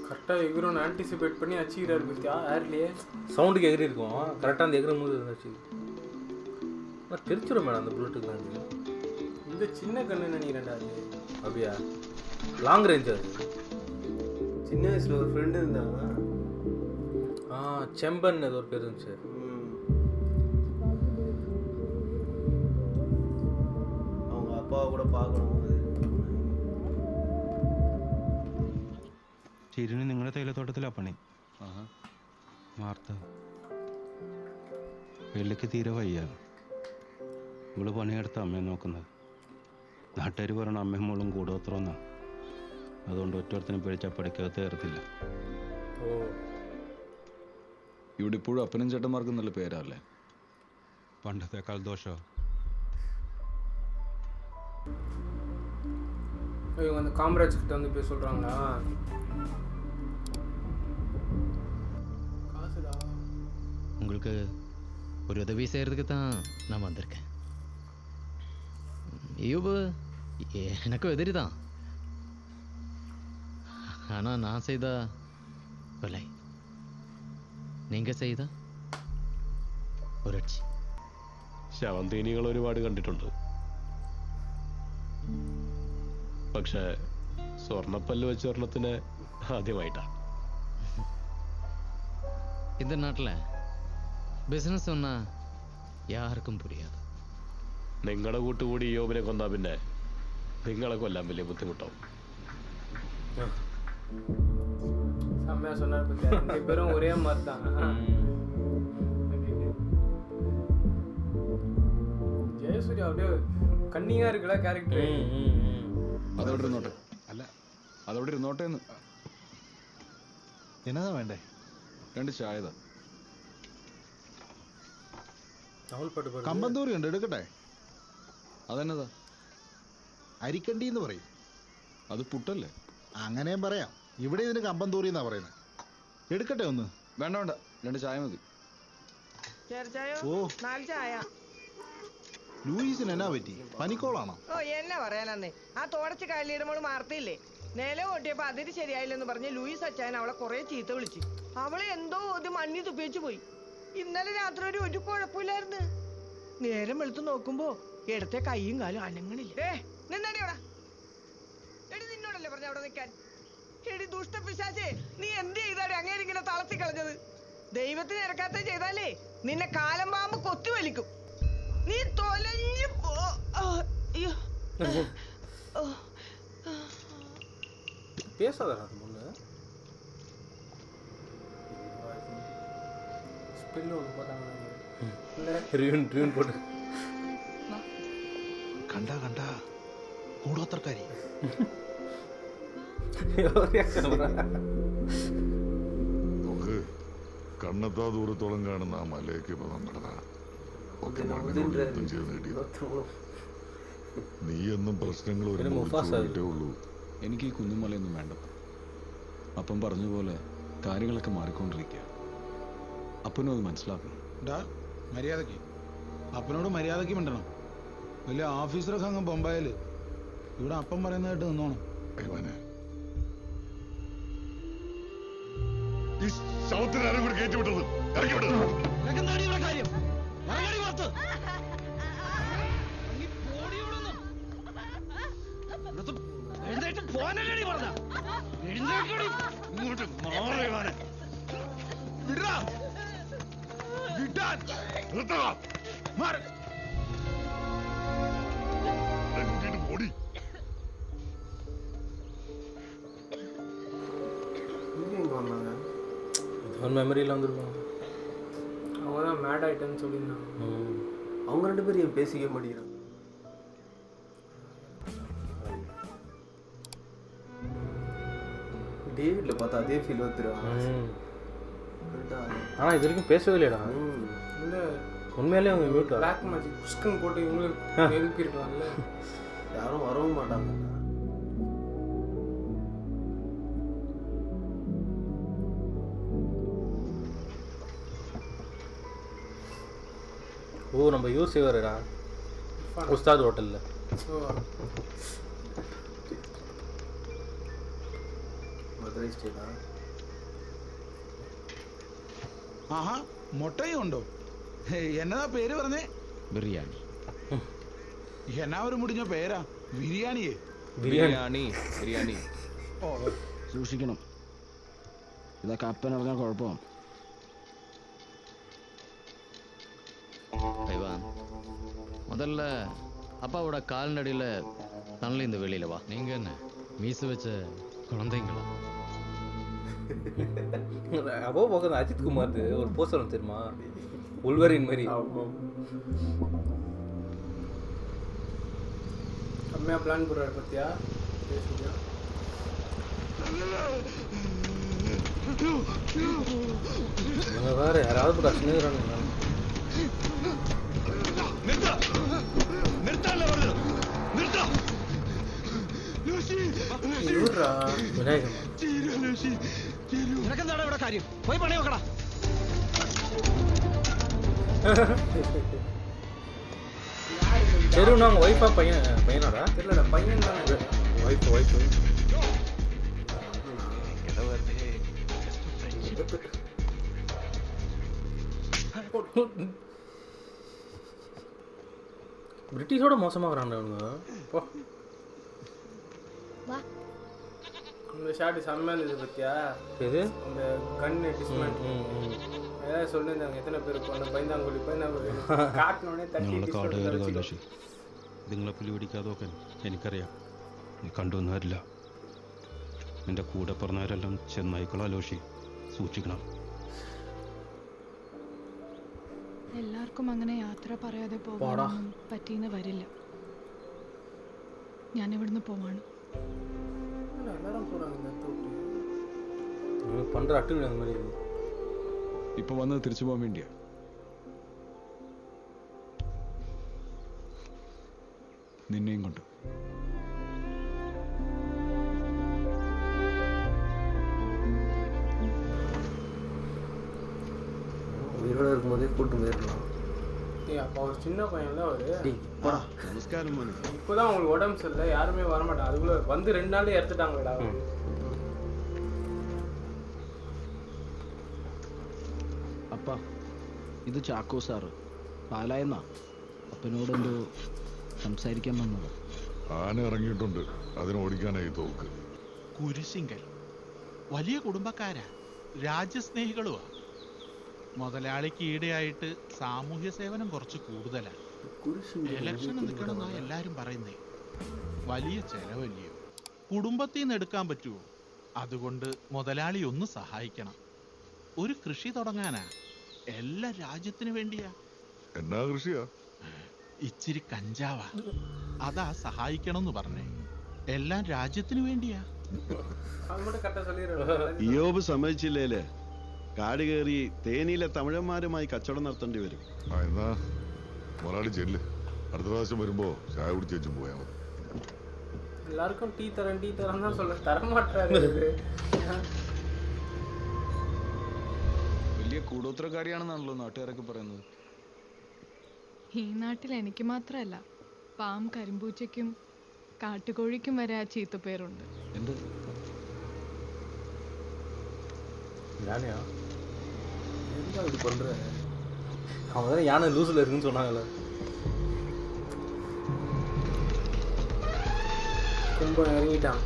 Speaker 3: கரெக்டாக எகிரோன்னு ஆன்டிசிபேட் பண்ணி அச்சிக்கிறாரு பத்தியா ஏர்லேயே.
Speaker 1: சவுண்டுக்கு எகிரி இருக்கும் கரெக்டாக அந்த எகிரும் போது இருந்துச்சு. தெரிச்சிடும் மேடம் அந்த புல்லட்டுக்குலாம்.
Speaker 3: இந்த சின்ன கண்ணுன்னு நினைக்கிறேன்டா அது.
Speaker 1: அப்படியா? லாங் ரேஞ்ச் அது.
Speaker 2: சின்ன வயசில் ஒரு ஃப்ரெண்டு இருந்தாங்க.
Speaker 1: செம்பன் ஏதோ ஒரு பேர் இருந்துச்சு.
Speaker 2: அவங்க அப்பாவை கூட பார்க்கணும்.
Speaker 4: ചിരുന് നിങ്ങളുടെ തേയിലത്തോട്ടത്തിലാ പണി. വാർത്ത വെള്ളിക്ക് തീരെ വയ്യ. നിങ്ങൾ പണിയെടുത്ത അമ്മയെ നോക്കുന്നത്.
Speaker 2: നാട്ടുകാർ പറയണ അമ്മയും മോളും കൂടോത്രമെന്നാണ്. അതുകൊണ്ട് ഒറ്റൊരുത്തിനും പിടിച്ചാൽ പഠിക്കകത്ത് കയറത്തില്ല.
Speaker 4: ഇവിടെ ഇപ്പോഴും അപ്പനും ചേട്ടന്മാർക്കും നല്ല പേരല്ലേ?
Speaker 2: പണ്ടത്തേക്കാൾ ദോഷമോ?
Speaker 3: இவங்க அந்த காமராஜ் கிட்ட வந்து போய் சொல்றாங்களா காசுடா
Speaker 11: உங்களுக்கு ஒரு உதவி செய்கிறதுக்கு தான் நான் வந்திருக்கேன். யூபு எனக்கும் எதிரி தான். ஆனால் நான் செய்த கொலை, நீங்கள் ചെയ്ത പുരട്சி.
Speaker 14: ശവന്തീനികൾ ഒരുപാട് കണ്ടിട്ടുണ്ട്. പക്ഷേ സ്വർണ്ണപ്പല്ല് വെച്ച ഒരെണ്ണത്തിന് ആദ്യമായിട്ടാണ്.
Speaker 11: இந்த நாட்டில் ബിസിനസ് சொன்னால் யாருக்கும் புரியாது.
Speaker 14: നിങ്ങളുടെ കൂട്ടുകൂടി യോബിനെ കൊന്നാ പിന്നെ നിങ്ങളെ കൊല്ലാൻ വലിയ ബുദ്ധിമുട്ടാവും.
Speaker 3: செம்மையா சொன்னார் பத்தியா, 2 பேரும் ஒரே மாதிரி தான். ஜெயசூர்யா அப்படியே கன்னிங்கா இருக்குல்ல கேரக்டர்.
Speaker 4: അതവിടെ ഇരുന്നോട്ടെ. അല്ല, അതവിടെ ഇരുന്നോട്ടെ എന്ന്.
Speaker 15: എന്നതാ വേണ്ടേ?
Speaker 4: 2 ചായതാ.
Speaker 15: കമ്പന്തൂരി ഉണ്ട്, എടുക്കട്ടെ?
Speaker 4: അതെന്നതാ?
Speaker 15: അരിക്കണ്ടി എന്ന് പറയും.
Speaker 4: അത് പുട്ടല്ലേ?
Speaker 15: അങ്ങനെയും പറയാം. ഇവിടെ ഇതിന് കമ്പന്തൂരി എന്നാ പറയുന്നത്. എടുക്കട്ടെ ഒന്ന്?
Speaker 4: വേണ്ട വേണ്ട, 2 ചായ മതി.
Speaker 15: ഓ, ലൂയിസിന് എന്നാ പറ്റി? പനിക്കോളാണോ?
Speaker 16: ഓ, എന്നെ പറയാനന്നേ, ആ തോടച്ച് കല്ലിടുമ്പോൾ മാർത്തില്ലേ, നില കൊട്ടിയപ്പോ അതിന് ശരിയായില്ലെന്ന് പറഞ്ഞ് ലൂയിസ് അച്ചായൻ അവളെ കുറെ ചീത്ത വിളിച്ചു. അവളെ എന്തോ ഇത് മണ്ണി തുപ്പിച്ചു പോയി. ഇന്നലെ രാത്രി ഒരു കുഴപ്പമില്ലായിരുന്നു. നേരം വെളുത്ത് നോക്കുമ്പോ ഇടത്തെ കൈയും കാലും അനങ്ങണില്ല. നിന്നടിയോടാ, എടി നിന്നോടല്ലേ പറഞ്ഞ അവിടെ നിൽക്കാൻ. എടി ദുഷ്ടപിശാചേ, നീ എന്ത് ചെയ്താടി അങ്ങനെ ഇങ്ങനെ തളർത്തി കളഞ്ഞത്? ദൈവത്തിന് ഇറക്കാത്ത ചെയ്താലേ നിന്നെ കാലം പാമ്പ് കൊത്തി വലിക്കും. നീ തൊലഞ്ഞു പോ. അയ്യോ,
Speaker 1: பேசாதடா அது முன்ன.
Speaker 3: ஸ்பில் ஒன்று போட்டாங்க.
Speaker 1: റിയൂൺ പോട്ട്.
Speaker 15: കണ്ടാ കൂടോത്രക്കാരി.
Speaker 9: നോക്ക്, കണ്ണെത്താ ദൂരത്തോളം കാണുന്ന ആ മലയൊക്കെ ഇപ്പൊ നമ്മുടെതാ. ഒക്കെ മണ്ണിനോട് യുദ്ധം ചെയ്ത് നേടിയത്. നീ എന്നും പ്രശ്നങ്ങൾ വരുമ്പോഴേ ഉള്ളൂ.
Speaker 4: എനിക്ക് ഈ കുന്നുമലയൊന്നും വേണ്ട. അപ്പം പറഞ്ഞ പോലെ കാര്യങ്ങളൊക്കെ മാറിക്കൊണ്ടിരിക്കുക. അപ്പനും അത് മനസ്സിലാക്കണം.
Speaker 15: മര്യാദക്ക് അപ്പനോട് മര്യാദക്ക് മിണ്ടണം. വലിയ ഓഫീസറൊക്കെ അങ്ങ് ബൊമ്പായാല് ഇവിടെ അപ്പം പറയുന്നതായിട്ട് നിന്നോണം.
Speaker 9: ഈ ശവത്തിനാരും കൂടി കയറ്റി വിട്ടത് ഇറക്കി വിട്ടത്.
Speaker 15: കാര്യം
Speaker 1: மெமரியில் வந்துருவாங்க.
Speaker 3: அவங்க தான் மேட் ஆயிட்டேன்னு சொல்லியிருந்தாங்க.
Speaker 17: அவங்க 2 பேரும் ஏன் பேசிக்க மாட்டேங்கிறாங்க? டேவிட்ல பார்த்தா அதே ஃபீல் வந்துருவாங்க.
Speaker 1: ஆனால் இது வரைக்கும் பேசவே இல்லைடா.
Speaker 3: இல்லை,
Speaker 1: உண்மையிலே அவங்க மியூட்
Speaker 3: பிளாக் மேஜிக் புஷ்கன் போட்டு இவங்களுக்கு எழுப்பியிருக்கலாம்ல.
Speaker 17: யாரும் வரவும் மாட்டாங்க.
Speaker 1: ஓ, நம்ம யூர் சேவரடா உஸ்தாத் ஹோட்டலில்.
Speaker 17: മധുരൈ സ്റ്റൈലാ?
Speaker 15: ആഹാ, മുട്ടയും ഉണ്ടോ? എന്നതാ പേര് പറഞ്ഞേ?
Speaker 11: ബിരിയാണി.
Speaker 15: എന്നാ ഒരു മുടിഞ്ഞ പേരാ? ബിരിയാണിയേ?
Speaker 2: ബിരിയാണി.
Speaker 15: ഓ,
Speaker 2: സൂക്ഷിക്കണം, ഇതൊക്കെ അപ്പൻ അറിഞ്ഞാൽ കുഴപ്പമാണ്.
Speaker 11: முதல்ல அப்பாவோட கால்நடையில் தனல இந்த வெளியில் வா. நீங்கள் என்ன மீசு வச்ச குழந்தைங்களா?
Speaker 1: அப்போ பார்க்குறது அஜித் குமார் ஒரு போஸ்டர் தெரியுமா, உள்வரின் மாதிரி.
Speaker 3: செம்மையாக பிளான் போடுறாரு பத்தியா பேசுறியா
Speaker 1: இவங்க வேறு யாராவது பிரச்சனைங்கிறானுங்க. വിനായകൻ
Speaker 2: നിനക്കെന്താണ് ഇവിടെ കാര്യം? പോയി പണി നോക്കടാ.
Speaker 1: சரி அவங்க ஒய்ஃபா பையனாடா
Speaker 3: தெரியலடா பையன் தான்
Speaker 1: ஒய்ஃப் பிரிட்டிஷோட மோசமாகறான்டா அவனுங்க. போ
Speaker 3: இந்த ஷாட் செம்மையாக இருந்தது பத்தியா?
Speaker 1: எது
Speaker 3: அந்த கண்ணு டிஸ்மெண்ட் ஏதாவது சொல்லியிருந்தாங்க எத்தனை பேர் அந்த பைந்தாங்குழி കാട്ടിനോടെ
Speaker 18: കാടുകയറി നിങ്ങളെ പുലി പിടിക്കാതെ നോക്കാൻ എനിക്കറിയാം. നീ കണ്ടുവന്നവരില്ല. നിന്റെ കൂടെ പറഞ്ഞവരെല്ലാം ചെന്നായിക്കളാലോഷി സൂക്ഷിക്കണം.
Speaker 12: എല്ലാവർക്കും അങ്ങനെ യാത്ര പറയാതെ പോകാൻ പറ്റിയെന്ന് വരില്ല. ഞാൻ ഇവിടുന്ന് പോവാണ്.
Speaker 3: എല്ലാവരും പോறாங்க
Speaker 1: பண்ற அட்டுவிட அந்த மாதிரி
Speaker 4: ഇപ്പൊ വന്ന് തിരിച്ചു പോകാൻ വേണ്ടിയാ? നിന്നെയും കൊണ്ട്
Speaker 17: உயிரோட இருக்கும்போதே கூட்டு போயிடலாம்.
Speaker 3: அப்போ அவர் சின்ன பையன்ல அவரு
Speaker 6: நமஸ்காரம்.
Speaker 3: இப்போதான் உங்களுக்கு உடம்பு சரியில்லை, யாருமே வரமாட்டாங்க. அதுக்குள்ள வந்து 2 நாள்ல இறந்துட்டாங்கடா.
Speaker 2: അപ്പ ഇത് ചാക്കോ സാറ് പാലായെന്നാ. അപ്പനോട് എന്തോ സംസാരിക്കാൻ വന്നത്.
Speaker 9: ആന ഇറങ്ങിയിട്ടുണ്ട്, അതിനെ ഓടിക്കാനായി തോക്ക്.
Speaker 19: കുരിശിങ്കൽ വലിയ കുടുംബക്കാരാ, രാജ്യസ്നേഹികളുവാ. മുതലാളിക്ക് ഈടെയായിട്ട് സാമൂഹ്യ സേവനം കുറച്ച് കൂടുതലാണ്. ഇലക്ഷന് നിൽക്കണമെന്നാ എല്ലാരും പറയുന്നേ. വലിയ ചെലവല്ലയോ, കുടുംബത്തിൽ നിന്ന് എടുക്കാൻ പറ്റുമോ? അതുകൊണ്ട് മുതലാളി ഒന്ന് സഹായിക്കണം. ഒരു കൃഷി തുടങ്ങാനാ, എല്ലാ രാജ്യത്തിന് വേണ്ടിയാ.
Speaker 9: എന്നാ കൃഷിയാ?
Speaker 19: ഇച്ചിരി കഞ്ചാവാ, അതാ സഹായിക്കണമെന്ന് പറഞ്ഞേ. എല്ലാം രാജ്യത്തിന് വേണ്ടിയാ.
Speaker 6: ഇയോബ് സമ്മതിച്ചില്ലേല് കാട് കയറി തേനിയിലെ തമിഴന്മാരുമായി കച്ചവടം നടത്തേണ്ടി വരും.
Speaker 9: എന്നാ മുതലാളി ചെല്ല്, അടുത്ത പ്രാവശ്യം വരുമ്പോ ചായ കുടിച്ചു പോയാ മതി.
Speaker 3: എല്ലാവർക്കും ടീ തരാൻ தான் சொல்ல, തരമാട്ടാரு.
Speaker 4: വലിയ കൂടോത്രക്കാരിയാണെന്നാണല്ലോ നാട്ടുകാരൊക്കെ പറയുന്നത്.
Speaker 12: ഈ നാട്ടിൽ എനിക്ക് മാത്രമല്ല, പാം കരിമ്പൂച്ചയ്ക്കും കാട്ടുകോഴിക്കും വരെ ആ ചീത്തപ്പേരുണ്ട്.
Speaker 4: എന്ത്
Speaker 1: யானையா? என்ன இப்படி பண்ற? அவன் தான் யானை லூஸில் இருக்குன்னு சொன்னாங்கல்ல.
Speaker 3: கும்பம் இறங்கிட்டான்.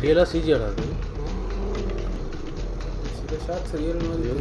Speaker 1: ரியலாக சிஜியாடா அது?
Speaker 3: சில ஷாட்ஸ் ரியல் மாதிரி.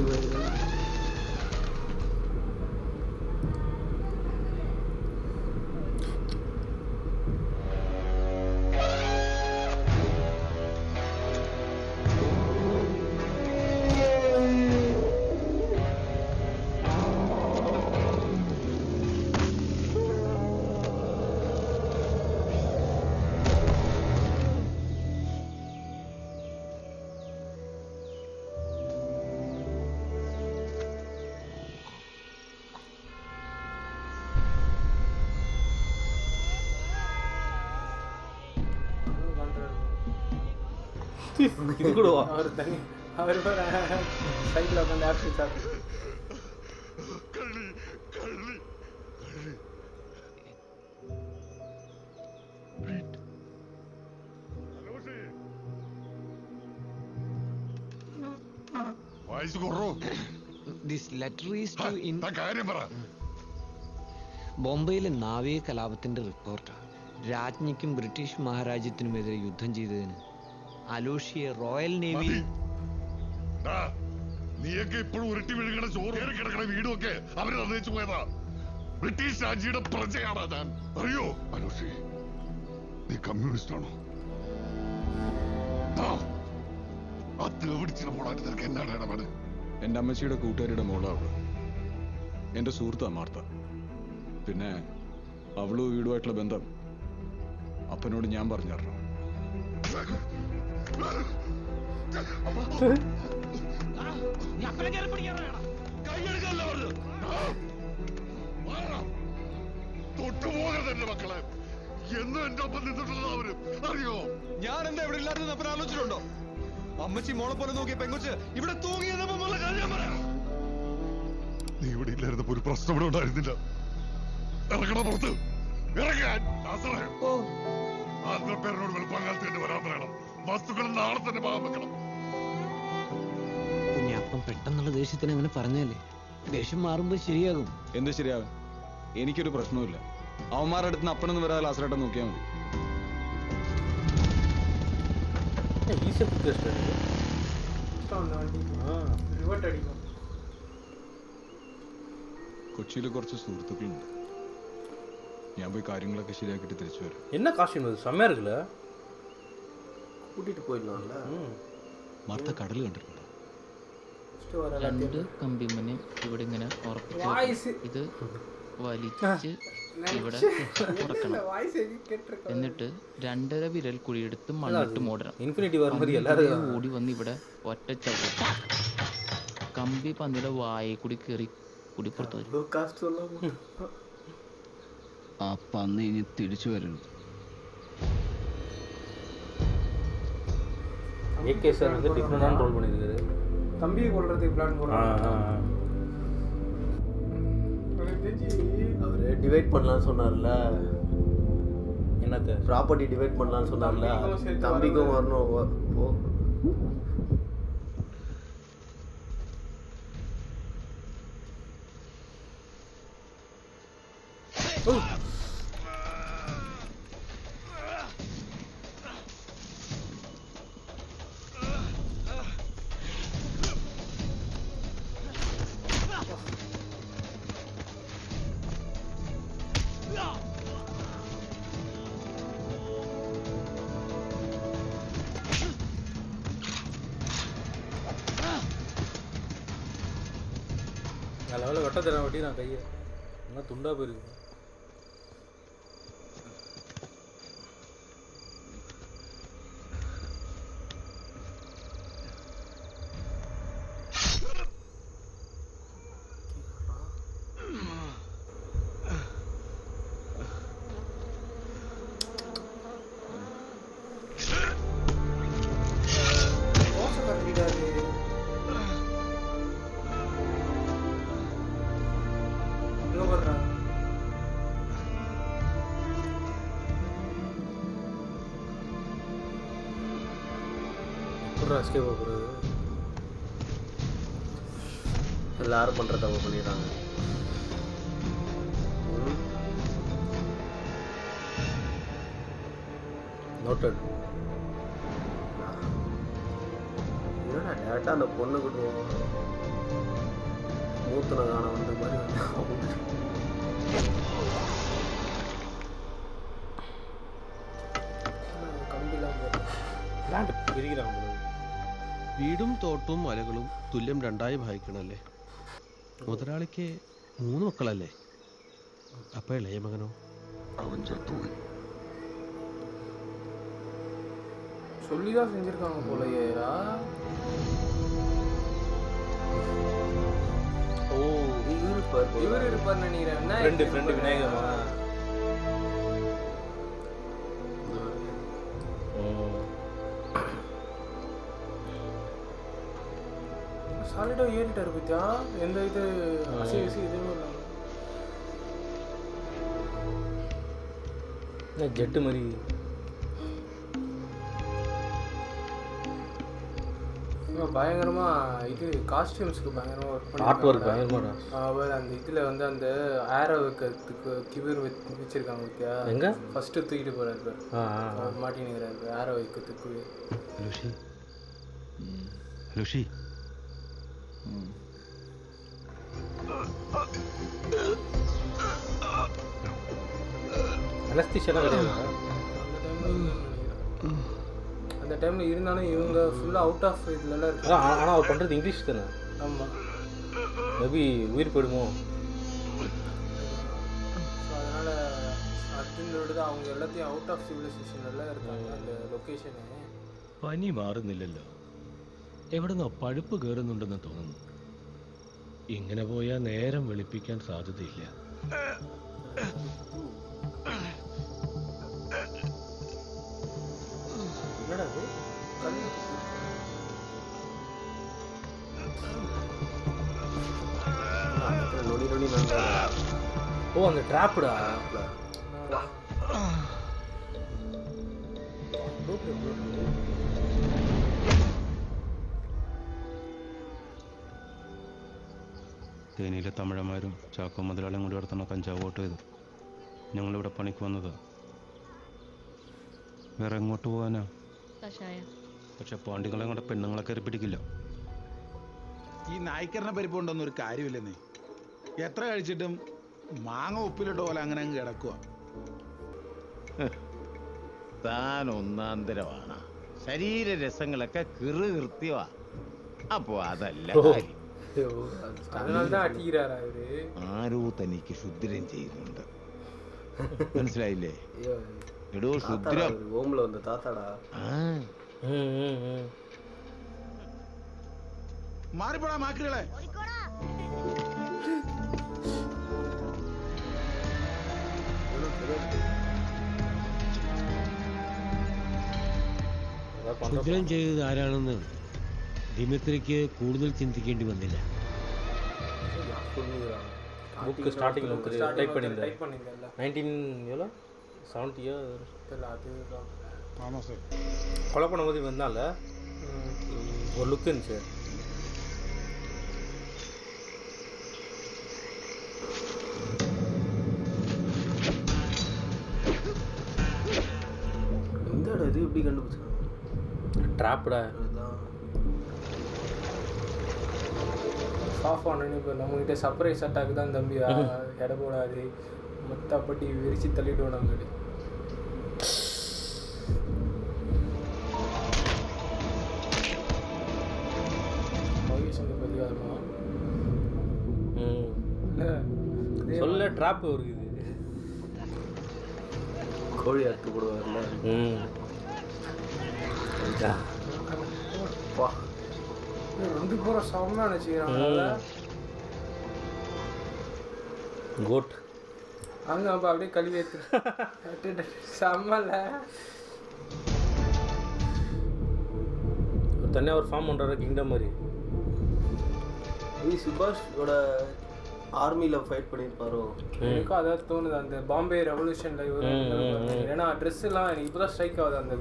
Speaker 1: இது கூடவா?
Speaker 3: அவர் தனி அவர் சைக்கிள் உட்காந்து ஆப்பிள் சாப்பிட்டு
Speaker 20: ബോംബെയിലെ നാവിക കലാപത്തിന്റെ റിപ്പോർട്ട്. രാജ്ഞിക്കും ബ്രിട്ടീഷ് മഹാരാജ്യത്തിനുമെതിരെ യുദ്ധം ചെയ്തതിന് അലോഷിയെ റോയൽ നേവി.
Speaker 9: നീയൊക്കെ ഇപ്പോഴും ഉരുട്ടി വീഴുകണ ചോറ് കിടക്കണ വീടും ഒക്കെ അവര് നിർണയിച്ചു പോയതാ. ബ്രിട്ടീഷ് രാജ്യയുടെ പ്രജയാണ് ഞാൻ, അറിയോ? അലോഷി, നീ കമ്മ്യൂണിസ്റ്റ് ആണോ? ആ തേവിടിച്ചിട്ട് പോടാൻ നിനക്ക് എന്നാണ് ഇടപാട്?
Speaker 4: എൻ്റെ അമ്മച്ചിയുടെ കൂട്ടുകാരിയുടെ മോളാണ്. എൻ്റെ സുഹൃത്താണ് മാർത്ത. പിന്നെ അവളും വീടുമായിട്ടുള്ള ബന്ധം അപ്പനോട് ഞാൻ പറഞ്ഞു തരണം.
Speaker 9: മക്കളെ എന്നും എന്റെ ഒപ്പം നിന്നിട്ടുള്ള അവര് അറിയോ?
Speaker 4: ഞാൻ എന്താ ഇവിടെ ഇല്ലാത്തത് അപ്പൻ ആലോചിച്ചിട്ടുണ്ടോ? അമ്മച്ചി മോളെ പോലെ നോക്കിയ പെങ്കൊച്ച് ഇവിടെ തൂങ്ങിയതുള്ള കാര്യം പറയാം.
Speaker 9: നീ ഇവിടെ ഇല്ലായിരുന്നപ്പോ ഒരു പ്രശ്നം ഇവിടെ ഉണ്ടായിരുന്നില്ല. ഇറങ്ങണ പുറത്ത് ഇറങ്ങാൻ. ആന്ധ്രപ്പേരനോട് വെളുപ്പാങ്കാലത്ത് തന്നെ വരാൻ പറയണം. വസ്തുക്കൾ നാളെ തന്നെ ഭാഗം വെക്കണം.
Speaker 20: അപ്പം പെട്ടെന്നുള്ള ദേഷ്യത്തിന് അങ്ങനെ പറഞ്ഞാലേ ദേഷ്യം മാറുമ്പോ ശരിയാകും.
Speaker 4: എന്ത് ശരിയാകും? എനിക്കൊരു പ്രശ്നവുമില്ല. അവന്മാരുടെ അടുത്ത് നിന്ന് അപ്പനൊന്നും വരാതെ ലാസറേട്ടൻ നോക്കിയാൽ മതി. കൊച്ചിയിൽ കുറച്ച് സുഹൃത്തുക്കളുണ്ട്. ഞാൻ പോയി കാര്യങ്ങളൊക്കെ ശരിയാക്കിട്ട് തിരിച്ചു വരാം.
Speaker 1: என்ன காஸ்டியூம் இது செம்மையா இருக்குல்ல?
Speaker 17: കൂട്ടിട്ട് പോയിடலாம்ல.
Speaker 18: മാർത്ത കടൽ കണ്ടിട്ടുണ്ടോ?
Speaker 11: 2 കമ്പിമനെ ഇവിടെ ഇങ്ങനെ ഉറപ്പിച്ച് ഇത് വലിച്ച് ഇവിടെ ഉറക്കണം. എന്നിട്ട് 2.5 വിരൽ കുഴിയെടുത്ത് മണ്ണിട്ട് മൂടണം. ഓടി വന്ന് ഇവിടെ ഒറ്റ ചവിട്ട കമ്പി പന്നിയുടെ വായെ കൂടി കയറി കൂടി പുറത്തു വരും.
Speaker 2: ആ പന്നി ഇനി തിരിച്ചു വരുന്നു.
Speaker 1: ஏகே சார் வந்து டிஃபரெண்டான ரோல் பண்ணியிருக்காரு.
Speaker 3: தம்பியை கொல்றதுக்கு பிளான் போடுறாங்க.
Speaker 17: அவரு டிவைட் பண்ணலாம்னு சொன்னார்ல.
Speaker 1: என்னத்த?
Speaker 17: ப்ராப்பர்ட்டி டிவைட் பண்ணலாம்னு சொன்னார்ல. தம்பிக்கும் வரணும். போ.
Speaker 1: லெவலில் வெட்ட தர வட்டி நான் கையை என்ன துண்டா போயிருக்கு. எஸ்கேப் ஆகுறது
Speaker 17: எல்லாரும் பண்ற தப்பு பண்ணிடுறாங்க.
Speaker 1: நோட்டட்.
Speaker 17: என்னடா டேட்டா அந்த பொண்ணு கிட்ட மூத்தனை காண வந்த மாதிரி
Speaker 18: വീടും തോട്ടവും മലകളും തുല്യം രണ്ടായി ഭാഗിക്കണല്ലേ. മുതലാളിക്ക് 3 മക്കളല്ലേ? അപ്പൊ ഇളയ മകനോ?
Speaker 9: അവൻ ചത്തുപോയി.
Speaker 3: சொல்லிதான் செஞ்சிருக்காங்க போலயேடா.
Speaker 1: ஓ
Speaker 3: இவர் இருப்பார் நினைக்கிறேன்.
Speaker 1: ஃப்ரெண்ட் விநாயகமா?
Speaker 3: சாலிடா ஏறிட்டாரு பத்தியா. எந்த இது அசைவசி எதுவும்
Speaker 1: இல்லை ஜெட்டு மாதிரி
Speaker 3: பயங்கரமா இது காஸ்டியூம்ஸ்க்கு பயங்கரமா ஒர்க் பண்ணி
Speaker 1: ஆர்ட் ஒர்க் பயங்கரமா.
Speaker 3: அவர் அந்த இதுல வந்து அந்த ஏரோ வைக்கிறதுக்கு கிபர் வச்சிருக்காங்க பத்தியா.
Speaker 1: எங்க
Speaker 3: ஃபர்ஸ்ட் தூக்கிட்டு போறாரு அவர் மாட்டினுங்கிறாரு ஏரோ வைக்கிறதுக்கு.
Speaker 18: ഋഷി
Speaker 1: அனஸ்தீஷியாலாம் கிடையாது
Speaker 3: அந்த டைம்ல இருந்தாலும் இவங்க ஃபுல்லா அவுட் ஆஃப் இதுலலாம் இருக்கு.
Speaker 1: ஆனால் அவர் பண்ணுறது இங்கிலீஷ் தானே.
Speaker 3: ஆமாம்
Speaker 1: மேபி உயிர் போயிடுமோ.
Speaker 3: ഇതിനോട് அவங்க எல்லாத்தையும் ഔട്ട് ഓഫ് സിവിലൈസേഷൻ എല്ലാം இருக்காங்க அந்த ലൊക്കേഷനെ.
Speaker 7: പനി മാറുന്നില്ലല്ലോ, എവിടുന്നോ പഴുപ്പ് കയറുന്നുണ്ടെന്ന് തോന്നുന്നു. ഇങ്ങനെ പോയാൽ നേരം വെളുപ്പിക്കാൻ സാധ്യതയില്ല.
Speaker 3: என்னடா இது கண்ணு
Speaker 17: நொடி நொடி நான்
Speaker 1: ஓ அந்த ட்ராப்டா.
Speaker 21: തേനിയിലെ തമിഴന്മാരും ചാക്കോ മുതലാളിയും കൂടി നടത്തുന്ന കഞ്ചാവ് വോട്ട് ചെയ്തു ഞങ്ങളിവിടെ പണിക്ക് വന്നത്. വേറെ എങ്ങോട്ട് പോകാനാ? പക്ഷെ പാണ്ടികളെ കൊണ്ട് പെണ്ണുങ്ങളെ കയറി പിടിക്കില്ല.
Speaker 15: ഈ നായ്ക്കറിനെ പരിപ്പുണ്ടൊന്നും ഒരു കാര്യമില്ലെന്നേ. എത്ര കഴിച്ചിട്ടും മാങ്ങ ഉപ്പിലിട്ട പോലെ അങ്ങനെ അങ്ങ് കിടക്കുക.
Speaker 22: താൻ ഒന്നാന്തരമാണ്, ശരീരരസങ്ങളൊക്കെ കൃത്യമാ. അപ്പോ അതല്ല കാര്യം. ആരോ തനിക്ക് ക്ഷുദ്രം ചെയ്യുന്നുണ്ട്, മനസ്സിലായില്ലേ? എടോ ക്ഷുദ്രം.
Speaker 17: ഓംല വന്ന താത്താടാ.
Speaker 15: മാറിപ്പോടാ മാക്രികളെ.
Speaker 7: ക്ഷുദ്രം ചെയ്തത് ആരാണെന്ന് ദിമിത്രിക്ക് കൂടുതൽ ചിന്തിക്കേണ്ടി വന്നില്ല.
Speaker 1: புக்கு ஸ்டார்டிங்கில் வந்து டைப் பண்ணியிருந்தேன் 1970
Speaker 15: ஆமாம் சார்.
Speaker 1: கொலை பண்ணும்போது வந்தால ஒரு லுக் இருந்துச்சு.
Speaker 17: இந்த இடம் இது எப்படி கண்டுபிடிச்சா?
Speaker 1: ட்ராப்டா
Speaker 3: ஆஃப் ஆனு. இப்போ நம்மகிட்ட சர்ப்ரைஸ் அட்டாக் தான் தம்பி, எடை போடாது மொத்தப்பட்டி விரிச்சு தள்ளிடுவோம் நாங்கள்.
Speaker 1: சொல்ல ட்ராப் இருக்குது.
Speaker 17: கோழி அறுத்து போடுவார்ல.
Speaker 3: ரெண்டு பேரும் செம்ம நினச்சிக்கிறாங்க.
Speaker 1: கோட்
Speaker 3: அங்கே அப்போ அப்படியே கழுவி எடுத்து செம்மல.
Speaker 1: தனியாக ஒரு ஃபார்ம் பண்ணுற கிங்டம் மாதிரி.
Speaker 17: இது சுபாஷோட ஆர்மியில் ஃபைட் பண்ணியிருப்பாரோ?
Speaker 3: எனக்கும் அதான் தோணுது. அந்த பாம்பே ரெவல்யூஷனில் இவர் ஏன்னா ட்ரெஸ் எல்லாம் எனக்கு இப்போ தான் ஸ்ட்ரைக் ஆகுது, அந்த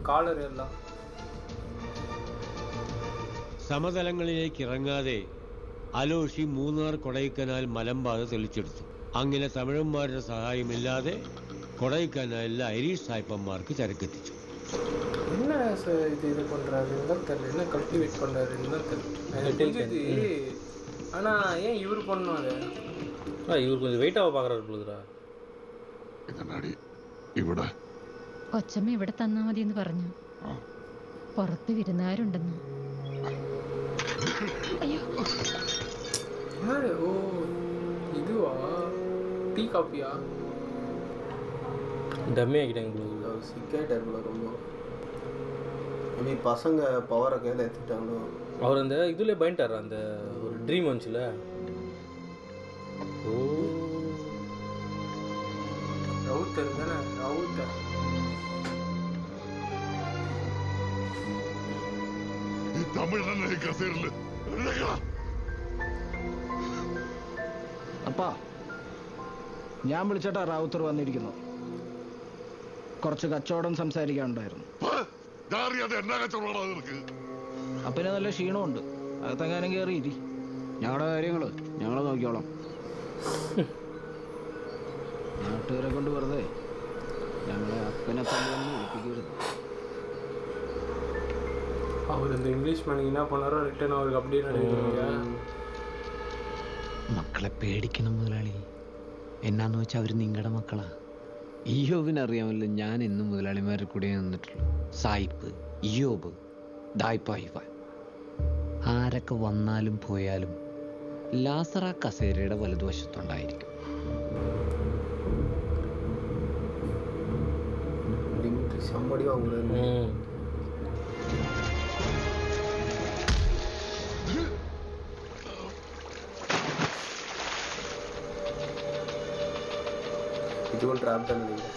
Speaker 3: காலர் எல்லாம்.
Speaker 7: സമതലങ്ങളിലേക്ക് ഇറങ്ങാതെ അലോഷി മൂന്നാർ കൊടൈക്കനാൽ മലമ്പാത തെളിച്ചെടുത്തു. അങ്ങനെ തമിഴന്മാരുടെ സഹായമില്ലാതെ കൊടൈക്കനാലിലെ ഐരിഷ് സായിപ്പന്മാർക്ക് ചരക്കെത്തിച്ചു.
Speaker 3: என்ன இது பண்ணுறாருன்னு தான் தெரியல, என்ன கல்டிவேட் பண்ணுறாருன்னு தான் தெரியல. ஆனால் ஏன் இவர் பண்ணும் அதை?
Speaker 1: இவர் கொஞ்சம் வெயிட்டாக பார்க்குறாரு பொழுதுரா.
Speaker 9: ഇവിടെ
Speaker 23: കൊച്ചമ്മ ഇവിടെ തന്നാ മതി എന്ന് പറഞ്ഞു. പുറത്ത് വിരുന്നുകാരുണ്ടെന്ന്.
Speaker 3: ஓ இதுவா? டீ காப்பியா?
Speaker 1: டம்மி ஆகிட்டாங்க பொழுது.
Speaker 17: சிக்காயிட்டார் போல ரொம்ப. இனி பசங்க பவரை கையில் எடுத்துட்டாங்களோ.
Speaker 1: அவர் அந்த இதுலேயே பயன்ட்டார், அந்த ஒரு ட்ரீம் வந்துச்சுல. ஓ
Speaker 3: ரவுத்தர் தானே, ரவுத்தர்.
Speaker 9: തമിഴ് കസേരല്
Speaker 24: അപ്പാ, ഞാൻ വിളിച്ചിട്ടാ റാവുത്തർ വന്നിരിക്കുന്നു. കുറച്ച് കച്ചവടം സംസാരിക്കാനുണ്ടായിരുന്നു. അപ്പന് നല്ല ക്ഷീണമുണ്ട്, അകത്തെങ്ങാനും കയറിയിരി. ഞങ്ങളുടെ കാര്യങ്ങള് ഞങ്ങൾ നോക്കിയോളാം. നാട്ടുകാരെ കൊണ്ട് വെറുതെ ഞങ്ങളെ അപ്പനെ തമ്മിലൊന്നും ഒളിപ്പിക്കരുത്.
Speaker 3: அவர் இந்த இங்கிலீஷ் மணி என்ன பண்ணாரோ ரிட்டர்ன் அவருக்கு அப்படியே நடக்குறீங்க.
Speaker 20: മക്കളെ പേടിക്കണം മുതലാളി. എന്നാന്ന് വെച്ചാൽ അവർ നിങ്ങളുടെ മക്കളാ. ഇയ്യോബിനറിയാമല്ലോ ഞാൻ എന്നും മുതലാളിമാരുടെ കൂടെ നിന്നിട്ടുള്ളൂ. സായിപ്പ്, ഇയ്യോബ്, ദായ്പായിവ, ആരൊക്കെ വന്നാലും പോയാലും ലാസറ കസേരയുടെ വലതുവശത്തുണ്ടായിരിക്കും.
Speaker 17: சம்படி வாங்குறது. இதுவும் ட்ராப் தான் நினைக்கிறேன்.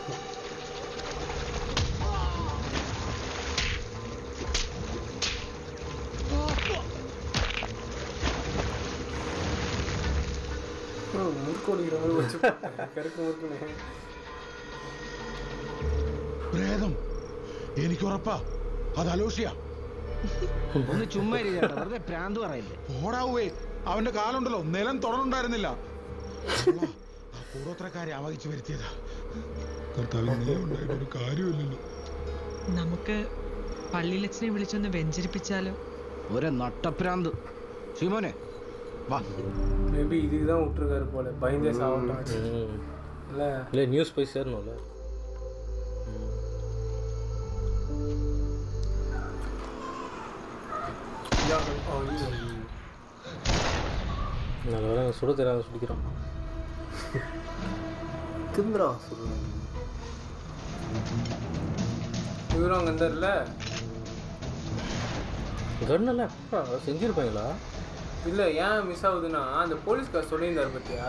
Speaker 3: മുറുക്കൊടിക്കുന്ന மாதிரி வச்சு கருக்கு முறுக்குனே.
Speaker 15: പ്രേതം എനിക്ക് ഉറപ്പാ അത് അലോഷിയ.
Speaker 24: ഒന്ന് ചുമ്മാ ഇരിക്കട്ടെ, വെറുതെ പ്രാന്ത് പറയില്ലേ.
Speaker 15: ഓടാവേ, അവന്റെ കാലുണ്ടല്ലോ നിലം തുടർന്നുണ്ടായിരുന്നില്ല. ആ കൂടോത്രക്കാരെ ആവഹിച്ചു വരുത്തിയതാ. കർത്താവിന് ഉണ്ടായിട്ടൊരു കാര്യമില്ലല്ലോ.
Speaker 5: നമുക്ക് പള്ളിയിലച്ഛനെ വിളിച്ചൊന്ന് വെഞ്ചരിപ്പിച്ചാലോ?
Speaker 24: ഒരു നട്ടപ്രാന്ത്. ശിവനെ வா.
Speaker 3: மேபி இதுக்கு தான் விட்டுருக்காரு போல, பயந்தே சாவட்டும்.
Speaker 1: இல்லை நியூஸ் போய் சேரணும்ல. நல்ல வேலை சுட தெரியாத சுடிக்கிறோம்.
Speaker 17: திமிரா சொல்லுங்க.
Speaker 3: இவரும் அங்கே இருந்தார்ல,
Speaker 1: கண்ணெல்லாம் செஞ்சுருப்பாங்களா?
Speaker 3: இல்லை ஏன் மிஸ் ஆகுதுன்னா, அந்த போலீஸ்கார் சொல்லியிருந்தார் பார்த்தியா,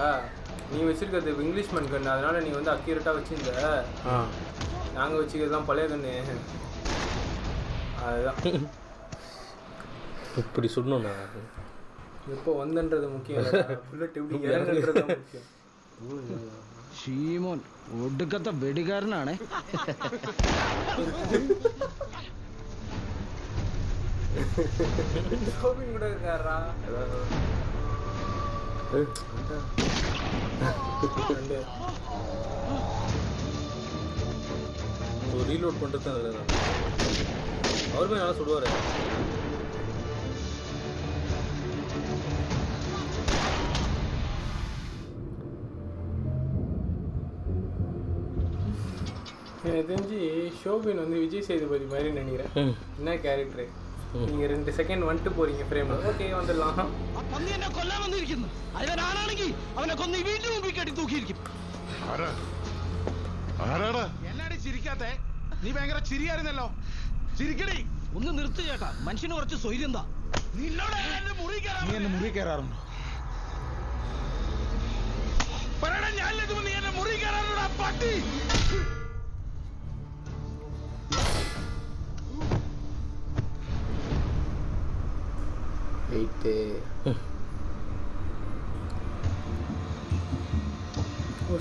Speaker 3: நீ வச்சிருக்கிறது இங்கிலீஷ்மேன் கண்ணு, அதனால நீ வந்து அக்யூரேட்டாக வச்சிருந்த, நாங்கள் வச்சுக்கிறதுலாம் பழைய கண்ணு. அதுதான்
Speaker 1: இப்படி சொல்லணும்ண்ணா.
Speaker 3: எப்போ வந்தன்றது முக்கியம், புல்லட் எப்படி இறங்குன்றது முக்கியம்.
Speaker 24: ഷീമോൻ ഒടുക്കത്തെ വെടികാരനാണേ.
Speaker 3: ஷோபின் கூட இருக்காரா?
Speaker 1: ரீலோட் பண்ணுறது தான் அதில் அவருமே நல்லா சுடுவார்.
Speaker 3: எனக்கு தெரிஞ்சு ஷோபின் வந்து விஜய் சேதுபதி மாதிரி நினைக்கிறேன். என்ன கேரக்டரு, நீங்கள் 2 செகண்ட் வந்துட்டு போறீங்க ஃப்ரேமில், ஓகே வந்துடலாம்.
Speaker 2: പന്നി എന്നെ കൊല്ലാൻ വന്നിരിക്കുന്നു. അതിനാണെങ്കിൽ അവനെ കൊന്ന് വീട്ടിൽ മുമ്പിൽ കെട്ടി തൂക്കിയിരിക്കും.
Speaker 15: എന്നാടി ചിരിക്കാത്തെ? നീ ഭയങ്കര ചിരിയായിരുന്നല്ലോ. ചിരിക്കടി.
Speaker 2: ഒന്ന് നിർത്തി ചേട്ടാ, മനുഷ്യന് കുറച്ച് സ്വൈര്യം എന്താ?
Speaker 15: നിന്നോട് നീ എന്നെ മുറി കയറാറുണ്ടോ? പറയണ ഞാൻ നീ എന്നെ മുറി കയറാറുണ്ടോ പട്ടി?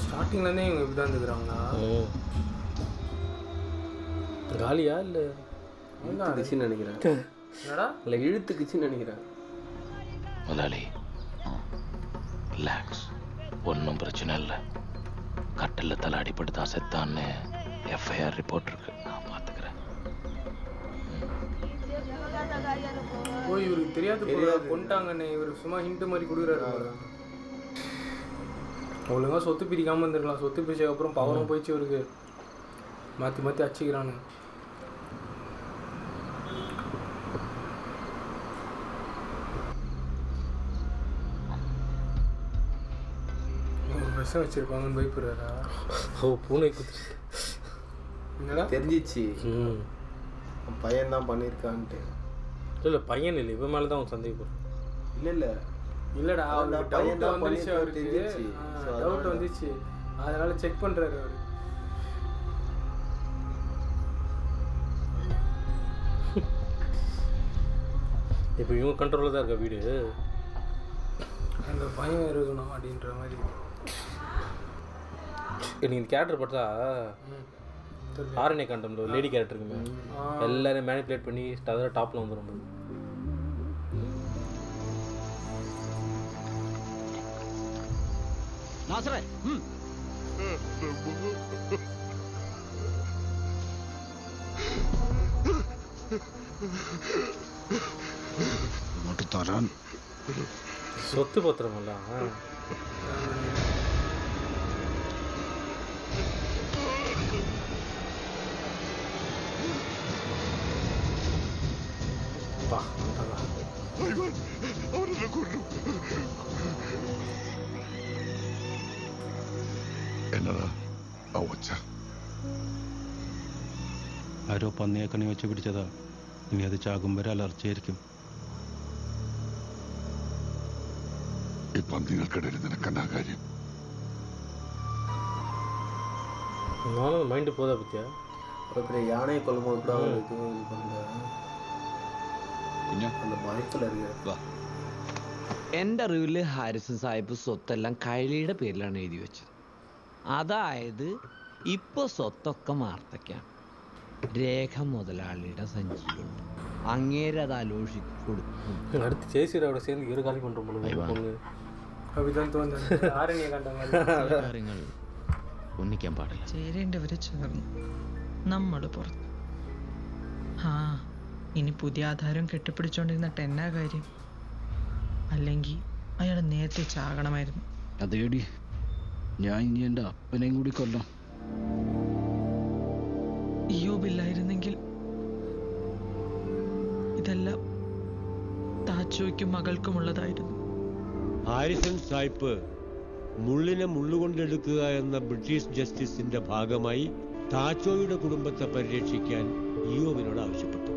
Speaker 3: ஸ்டார்டிங்லேருந்தே இவங்க இப்படி தான் இருந்துக்கிறாங்களா?
Speaker 1: காலியா இல்லை
Speaker 17: இழுத்துக்குச்சின்னு நினைக்கிறேன்.
Speaker 3: என்னடா
Speaker 17: இல்லை இழுத்துக்குச்சின்னு நினைக்கிறேன்.
Speaker 14: முதலாளி ரிலாக்ஸ், ஒன்றும் பிரச்சனை இல்லை. கட்டில் தலை அடிப்பட்டு தான் செத்தான்னு எஃப்ஐஆர் ரிப்போர்ட் இருக்கு, நான் பார்த்துக்கிறேன்.
Speaker 3: ஓ, இவருக்கு தெரியாது கொண்டாங்கண்ணே. இவர் சும்மா ஹிண்ட் மாதிரி கொடுக்குறாரு. ஒழுங்காக சொத்து பிரிக்காமல் இருந்திருக்கலாம். சொத்து பிரிச்சதுக்கப்புறம் பவரும் போயிடுச்சு இவருக்கு. மாற்றி மாற்றி அடிச்சுக்கிறானு. விஷம் வச்சிருப்பாங்கன்னு பயப்படுறாரா?
Speaker 1: ஓ, பூனை குத்து.
Speaker 3: என்னடா
Speaker 17: தெரிஞ்சிச்சு பையன் தான் பண்ணியிருக்கான்ட்டு.
Speaker 1: இல்லை பையன் இல்லை, இவன் மேலே தான் அவன் சந்தேகப்படுறான்.
Speaker 17: இல்லை
Speaker 3: இல்லடா, அவருக்கு டவுட் வந்துருச்சு. அவருக்கு டவுட் வந்துச்சு, அதனால செக் பண்றாரு அவரு.
Speaker 1: இப்போ இவங்க கண்ட்ரோலில் தான் இருக்கா வீடு.
Speaker 3: அந்த பையன் இருக்கணும் அப்படின்ற மாதிரி.
Speaker 1: எனக்கு இந்த கேரக்டர் பார்த்தா ஆரண்ய கண்டம்ல லேடி கேரக்டர் இருக்குமே, எல்லாரும் மேனிப்புலேட் பண்ணி டாப்பில் வந்துடும்.
Speaker 2: നാസറേ,
Speaker 15: ഇങ്ങോട്ട് തരാൻ
Speaker 1: സ്വത്ത് പത്രമല്ല.
Speaker 9: என்னடா அவச்சா
Speaker 21: ആരോ പന്നിയെ കണി വെച്ച് പിടിച്ചതാ. ഇനി അത് ചാകും വരെ അലർച്ചയായിരിക്കും.
Speaker 9: ഈ പന്നികൾക്കിടയിൽ നിനക്കെന്നാ കാര്യം?
Speaker 1: மைண்டு போதா பத்தியா?
Speaker 17: அப்புறம் யானையை கொல்லும்போது கூட அவர் இது பண்ண அந்த பயத்தில் இருக்கு.
Speaker 20: എൻ്റെ അറിവിൽ ഹാരിസൺ സാഹിബ് സ്വത്തെല്ലാം കൈലിയുടെ പേരിലാണ് എഴുതി വെച്ചത്. അതായത് ഇപ്പോൾ സ്വത്തൊക്കെ മാർത്തയ്ക്കാണ്. രേഖ മുതലാളിയുടെ സഞ്ചിയുണ്ട്. അങ്ങേരെ അത് ആലോചിച്ച് കൊടുക്കും.
Speaker 1: അടുത്ത് ചേച്ചിയുടെ சேர்ந்து ഇരു കാലി കൊണ്ടുപോകുമ്പോൾ
Speaker 11: കാര്യങ്ങൾ ഒന്നിക്കാൻ പാടില്ല.
Speaker 5: ചേരേണ്ടവര് ചേർന്നു, നമ്മൾ പുറത്ത്. ആ ഇനി പുതിയ ആധാരം കെട്ടിപ്പിടിച്ചോണ്ടിരുന്നിട്ട് എന്നാ കാര്യം? അല്ലെങ്കിൽ അയാൾ നേരത്തെ ചാകണമായിരുന്നു.
Speaker 24: അതേടി, ഞാൻ ഇനി എൻ്റെ അപ്പനെയും കൂടി കൊല്ലാം.
Speaker 5: ഇയ്യോബില്ലായിരുന്നെങ്കിൽ ഇതെല്ലാം താച്ചോയ്ക്കും മകൾക്കുമുള്ളതായിരുന്നു.
Speaker 7: ഹാരിസൺ സായിപ്പ് മുള്ളിനെ മുള്ളുകൊണ്ടെടുക്കുക എന്ന ബ്രിട്ടീഷ് ജസ്റ്റിസിന്റെ ഭാഗമായി താച്ചോയുടെ കുടുംബത്തെ പരിരക്ഷിക്കാൻ ഇയോബിനോട് ആവശ്യപ്പെട്ടു.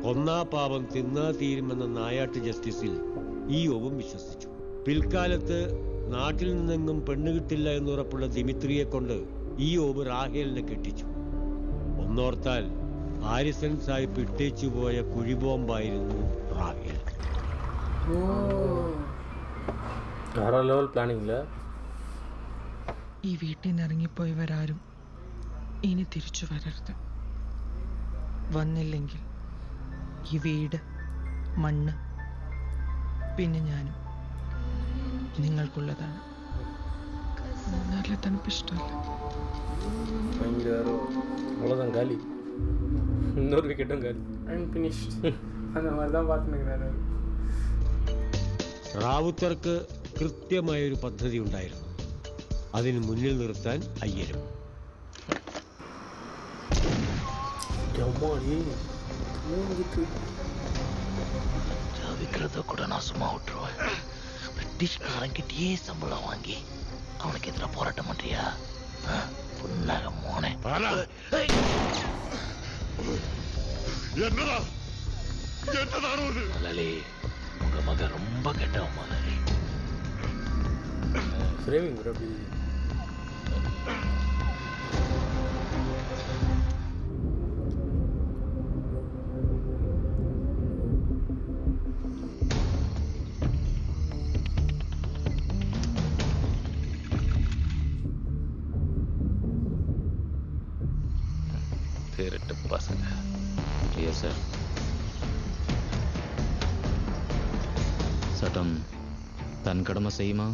Speaker 7: കൊന്നാ പാപം തിന്നാ തീരുമെന്ന നായാട്ട് ജസ്റ്റിസിൽ ഇയോബും വിശ്വസിച്ചു. പിൽക്കാലത്ത് നാട്ടിൽ നിന്നെങ്ങും പെണ്ണ് കിട്ടില്ല എന്നുറപ്പുള്ള ദിമിത്രിയെ കൊണ്ട് ഇയോബ് റാഹേലിനെ കെട്ടിച്ചു. ഒന്നോർത്താൽ ഹാരിസൺ സാഹിബ് ഇട്ടേച്ചു പോയ കുഴിബോംബായിരുന്നു റാഹേൽ.
Speaker 1: ലെവൽ പ്ലാനിംഗില്ല.
Speaker 5: ഈ വീട്ടിൽ നിന്ന് ഇറങ്ങിപ്പോയവരാരും ഇനി തിരിച്ചു വരരുത്. വന്നില്ലെങ്കിൽ ഈ വീട്, മണ്ണ്, പിന്നെ ഞാനും നിങ്ങൾക്കുള്ളതാണ്. നല്ല തണുപ്പിഷ്ടമല്ല.
Speaker 1: அவ்வளோதான் காலி. இன்னொரு விக்கெட்டும் காலி.
Speaker 3: அன்பினிஷ்ட். அந்த மாதிரி தான் பார்த்துன்னு.
Speaker 7: റാവുത്തർക്ക് കൃത്യമായൊരു പദ്ധതി ഉണ്ടായിരുന്നു. അതിന് മുന്നിൽ നിർത്താൻ അയ്യരും.
Speaker 14: விற்கிறத கூட நான் சும்மா விட்டுருவேன். பிரிட்டிஷ்காரங்கிட்டே சம்பளம் வாங்கி அவனுக்கு எதிராக போராட்டம் பண்றியா? புன்னக மோனே. முதலாளி, உங்க மகன் ரொம்ப கெட்டவன் முதலாளி.
Speaker 1: Framing bro.
Speaker 14: திருட்டு பசங்க.
Speaker 11: Yes sir. சட்டம் தன் கடமை செய்யுமா,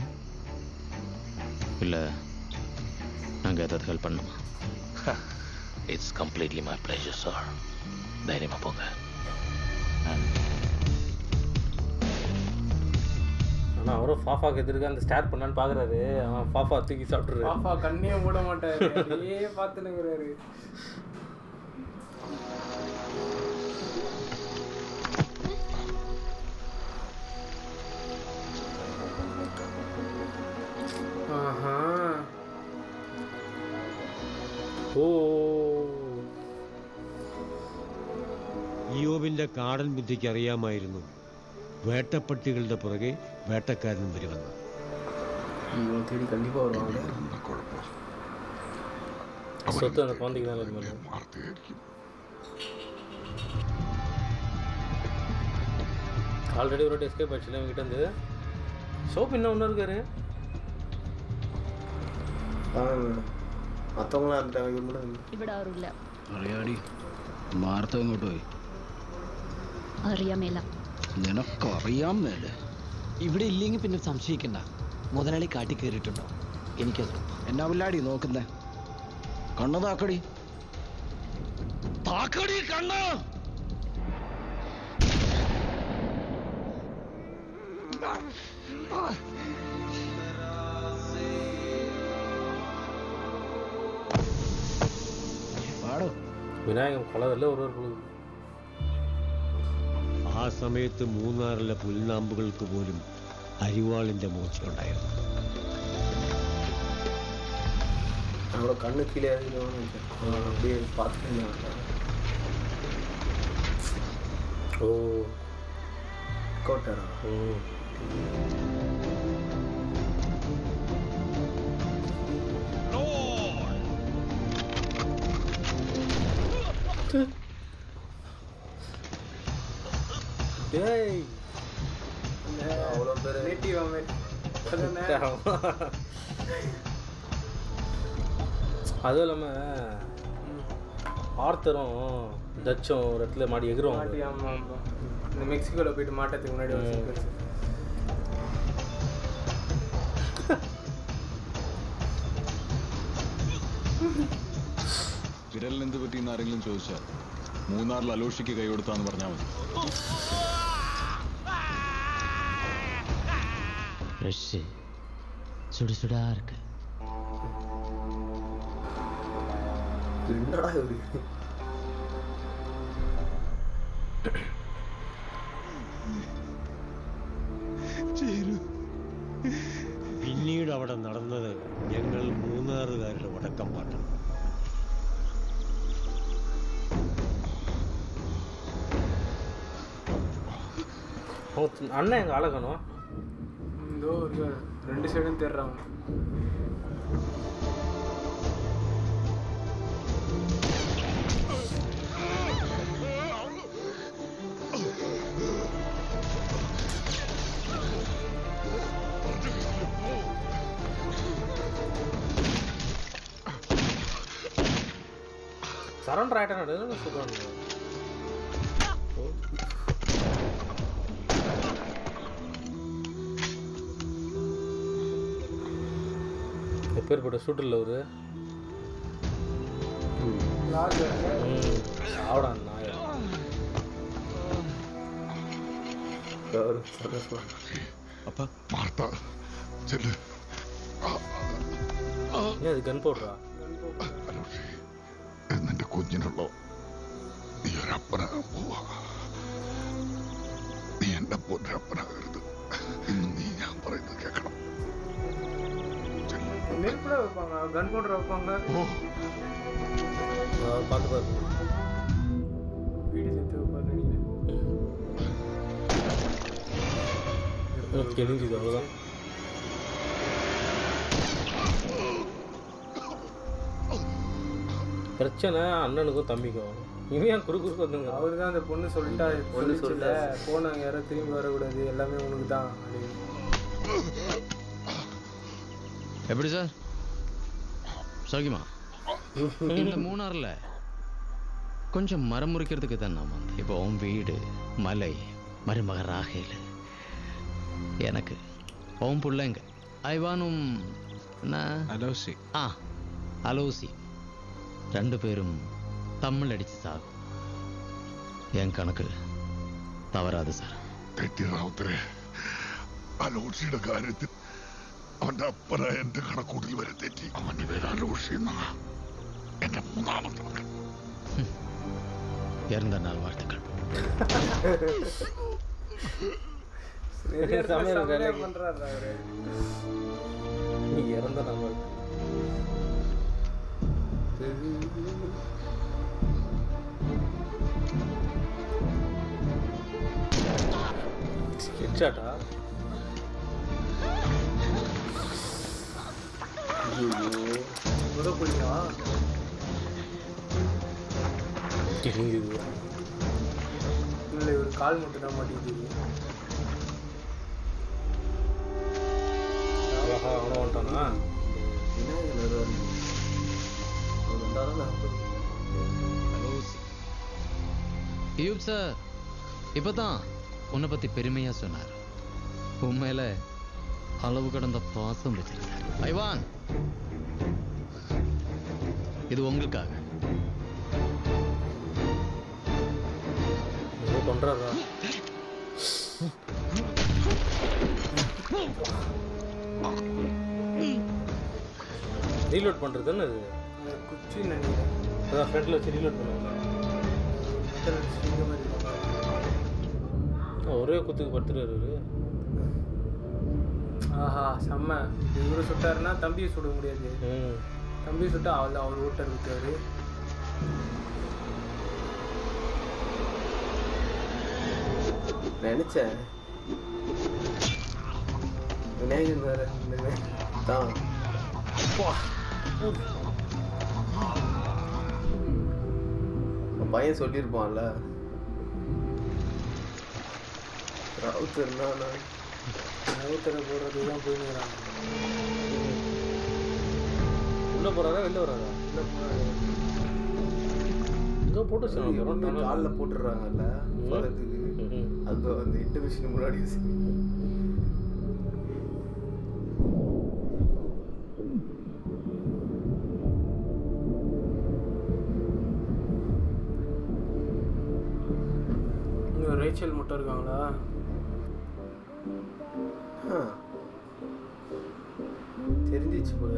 Speaker 11: இல்லை நாங்கள் ஏதாவது ஹெல்ப் பண்ணுமா?
Speaker 14: It's completely my pleasure sir. தைரியமா போங்க.
Speaker 1: ஆனால் அவரும் ஃபாஃபாக்கு எதிர்க்க அந்த ஸ்டார்ட் பண்ணான்னு பார்க்குறாரு. அவன் ஃபாஃபா தூக்கி சாப்பிட்றாரு.
Speaker 3: ஃபாஃபா கண்ணையே மூட மாட்டாரு, அப்படியே பார்த்துனுங்கிறாரு.
Speaker 7: ഇയോബിന്റെ കാടൻ ബുദ്ധിക്ക് അറിയാമായിരുന്നു വേട്ടപ്പട്ടികളുടെ പുറകെ വേട്ടക്കാരനും വരുമെന്ന്.
Speaker 1: சொத்து அந்த குழந்தைக்கு தான் இருக்கு. ஆல்ரெடி ஒரு எஸ்கேப் ஆயிடுச்சுல இவங்கிட்ட இருந்து. சோப் இன்னும் ஒன்று இருக்காரு.
Speaker 8: ഇവിടെ ആരുമില്ല.
Speaker 24: അറിയാടി, മാർത്ത എങ്ങോട്ട് പോയി?
Speaker 8: അറിയാമേല.
Speaker 24: നിനക്കറിയാൻ മേലെ.
Speaker 20: ഇവിടെ ഇല്ലെങ്കിൽ പിന്നെ സംശയിക്കണ്ട, മുതലാളി കാട്ടി കയറിയിട്ടുണ്ടോ? എനിക്കത്
Speaker 24: എന്നാ പിള്ളാടി നോക്കുന്നേ? കണ്ണു താക്കടി, താക്കടി കണ്ണ്.
Speaker 1: വിനായകൻ കൊളവല്ല ഓരോരുത്തർ.
Speaker 7: ആ സമയത്ത് മൂന്നാറിലെ പുൽനാമ്പുകൾക്ക് പോലും അരിവാളിന്റെ മൂർച്ചയുണ്ടായിരുന്നു.
Speaker 17: அவளோட கண்ணு கீழே அப்படியே பார்த்துட்டு
Speaker 1: ஓ
Speaker 17: கோட்டரா
Speaker 1: டேய்
Speaker 17: அவ்வளோ பேர்
Speaker 3: நேட்டிவ்
Speaker 1: அதுவும் இல்லாமல் ஆர்த்தரும் டச்சும் ஒரு இடத்துல மாடி எகிருவாங்க.
Speaker 3: ஆமாம் ஆமாம். இந்த மெக்சிகோவில் போயிட்டு மாட்டத்துக்கு முன்னாடி ஒரு சீக்வன்ஸ்.
Speaker 10: വിരലിനെന്ത് പറ്റിയെന്ന് ആരെങ്കിലും ചോദിച്ചാൽ മൂന്നാറിൽ അലോഷിക്ക് കൈ കൊടുത്താന്ന് പറഞ്ഞാൽ മതി.
Speaker 11: ஃப்ரெஷ்ஷு சுடு சுடா இருக்கு.
Speaker 17: என்னடா இது?
Speaker 7: പിന്നീട് അവിടെ നടന്നത് ഞങ്ങൾ മൂന്നാറുകാരുടെ വടക്കം പാട്ടാണ്.
Speaker 1: அண்ணன் எங்கள் அழகணும்
Speaker 3: இதோ ஒரு 2 சைடும் தேடுறாங்க.
Speaker 1: சரண்டர் ஆகிட்டேன் சொல்லுவாங்க. எப்பேற்பட்ட ஷூட்டில் ஒரு ஆவடா நாயா
Speaker 9: அப்பா மார்த்தா செல்லு.
Speaker 1: அது கன் போடுறா
Speaker 9: നിന്റെ കുഞ്ഞിനുള്ളോ നീ ഒരപ്പനാകാൻ പോവാ. നീ എന്നെ പോലൊരപ്പനാകരുത്. ഇന്ന് നീ ഞാൻ പറയുന്നത് കേൾക്കണം.
Speaker 3: நெருப்புல வைப்பாங்க, கன் பவுடர் வைப்பாங்க.
Speaker 1: பார்த்து பார்த்து
Speaker 3: வீடு சேர்த்து வைப்பாங்க நினைக்கிறேன்.
Speaker 1: கெளிஞ்சுது அவ்வளோதான். பிரச்சனை அண்ணனுக்கும் தம்பிக்கும். இவன் ஏன் குறுக்கு வந்துங்க?
Speaker 3: அவரு தான் அந்த பொண்ணு சொல்லிட்டா போனாங்க யாரும் திரும்பி வரக்கூடாது, எல்லாமே உனக்கு தான்.
Speaker 11: எப்படி சார் சௌக்கியமா? இந்த மூணாறில் கொஞ்சம் மரம் முறிக்கிறதுக்கு தான் நான் வந்தேன். இப்போ உன் வீடு மலை மருமக ராகேல் எனக்கு உன் பிள்ளைங்க ஐவானும்
Speaker 10: അലോസി
Speaker 11: அலோசி 2 பேரும் தமிழ் அடிச்சு சாகும். என் கணக்கு தவறாது சார்.
Speaker 9: തെറ്റി റാവുത്തരെ. അലോഷിയുടെ കാര്യത്തിൽ അവന്റെ അപ്പന എന്റെ കണക്കൂട്ടിൽ വരെ തെറ്റി. അവന്റെ പേര് അലോഷി എന്നാ. എന്റെ 3ാമത്തെ മകൻ.
Speaker 11: இறந்த நாள் வாழ்த்துக்கள்.
Speaker 3: பண்றாரு அவரு.
Speaker 1: நீ இறந்த நாள் வாழ்த்து. ஹெட்ஷாட்டா?
Speaker 3: புலியா இல்லை, ஒரு கால் மட்டும் தான் மாட்டேங்குது.
Speaker 1: அவனை வந்துட்டானா?
Speaker 11: யூப் சார் இப்பதான் உன்னை பத்தி பெருமையா சொன்னார். உண்மையில அளவு கடந்த பாசம் வச்சிருக்கார். ஐவான், இது உங்களுக்காக.
Speaker 1: பண்றாரா? ரீலோட் பண்றது தானே அது?
Speaker 3: குச்சி நினைக்கிறேன்.
Speaker 1: அதான் ஃப்ரண்ட்ல வச்சு ரீலோட் பண்ணுவாங்க. ஒரே குத்துக்கு படுத்துருவாரு.
Speaker 3: ஆஹா செம்ம. இவரு சுட்டாருன்னா தம்பியை சுட முடியாது. தம்பி சுட்டா அவர் ஓட்டர் இருக்காரு.
Speaker 17: நினைச்சேன் விநாயகன் வேற தான் பையன் சொல்லியிருப்பான்ல ராவுத்தர்னா
Speaker 3: ராவுத்தரை போடுறது தான் போயிடுறாங்க.
Speaker 1: உள்ளே போகிறாரா வெளில வராதா?
Speaker 3: உள்ள போறாரு.
Speaker 1: இங்கே போட்டு
Speaker 17: காலில் போட்டுடுறாங்கல்ல போகிறதுக்கு. அது அந்த இன்டர்மிஷன் முன்னாடி
Speaker 3: ரேச்சல் மட்டும் இருக்காங்களா?
Speaker 17: தெரிஞ்சிச்சு போல.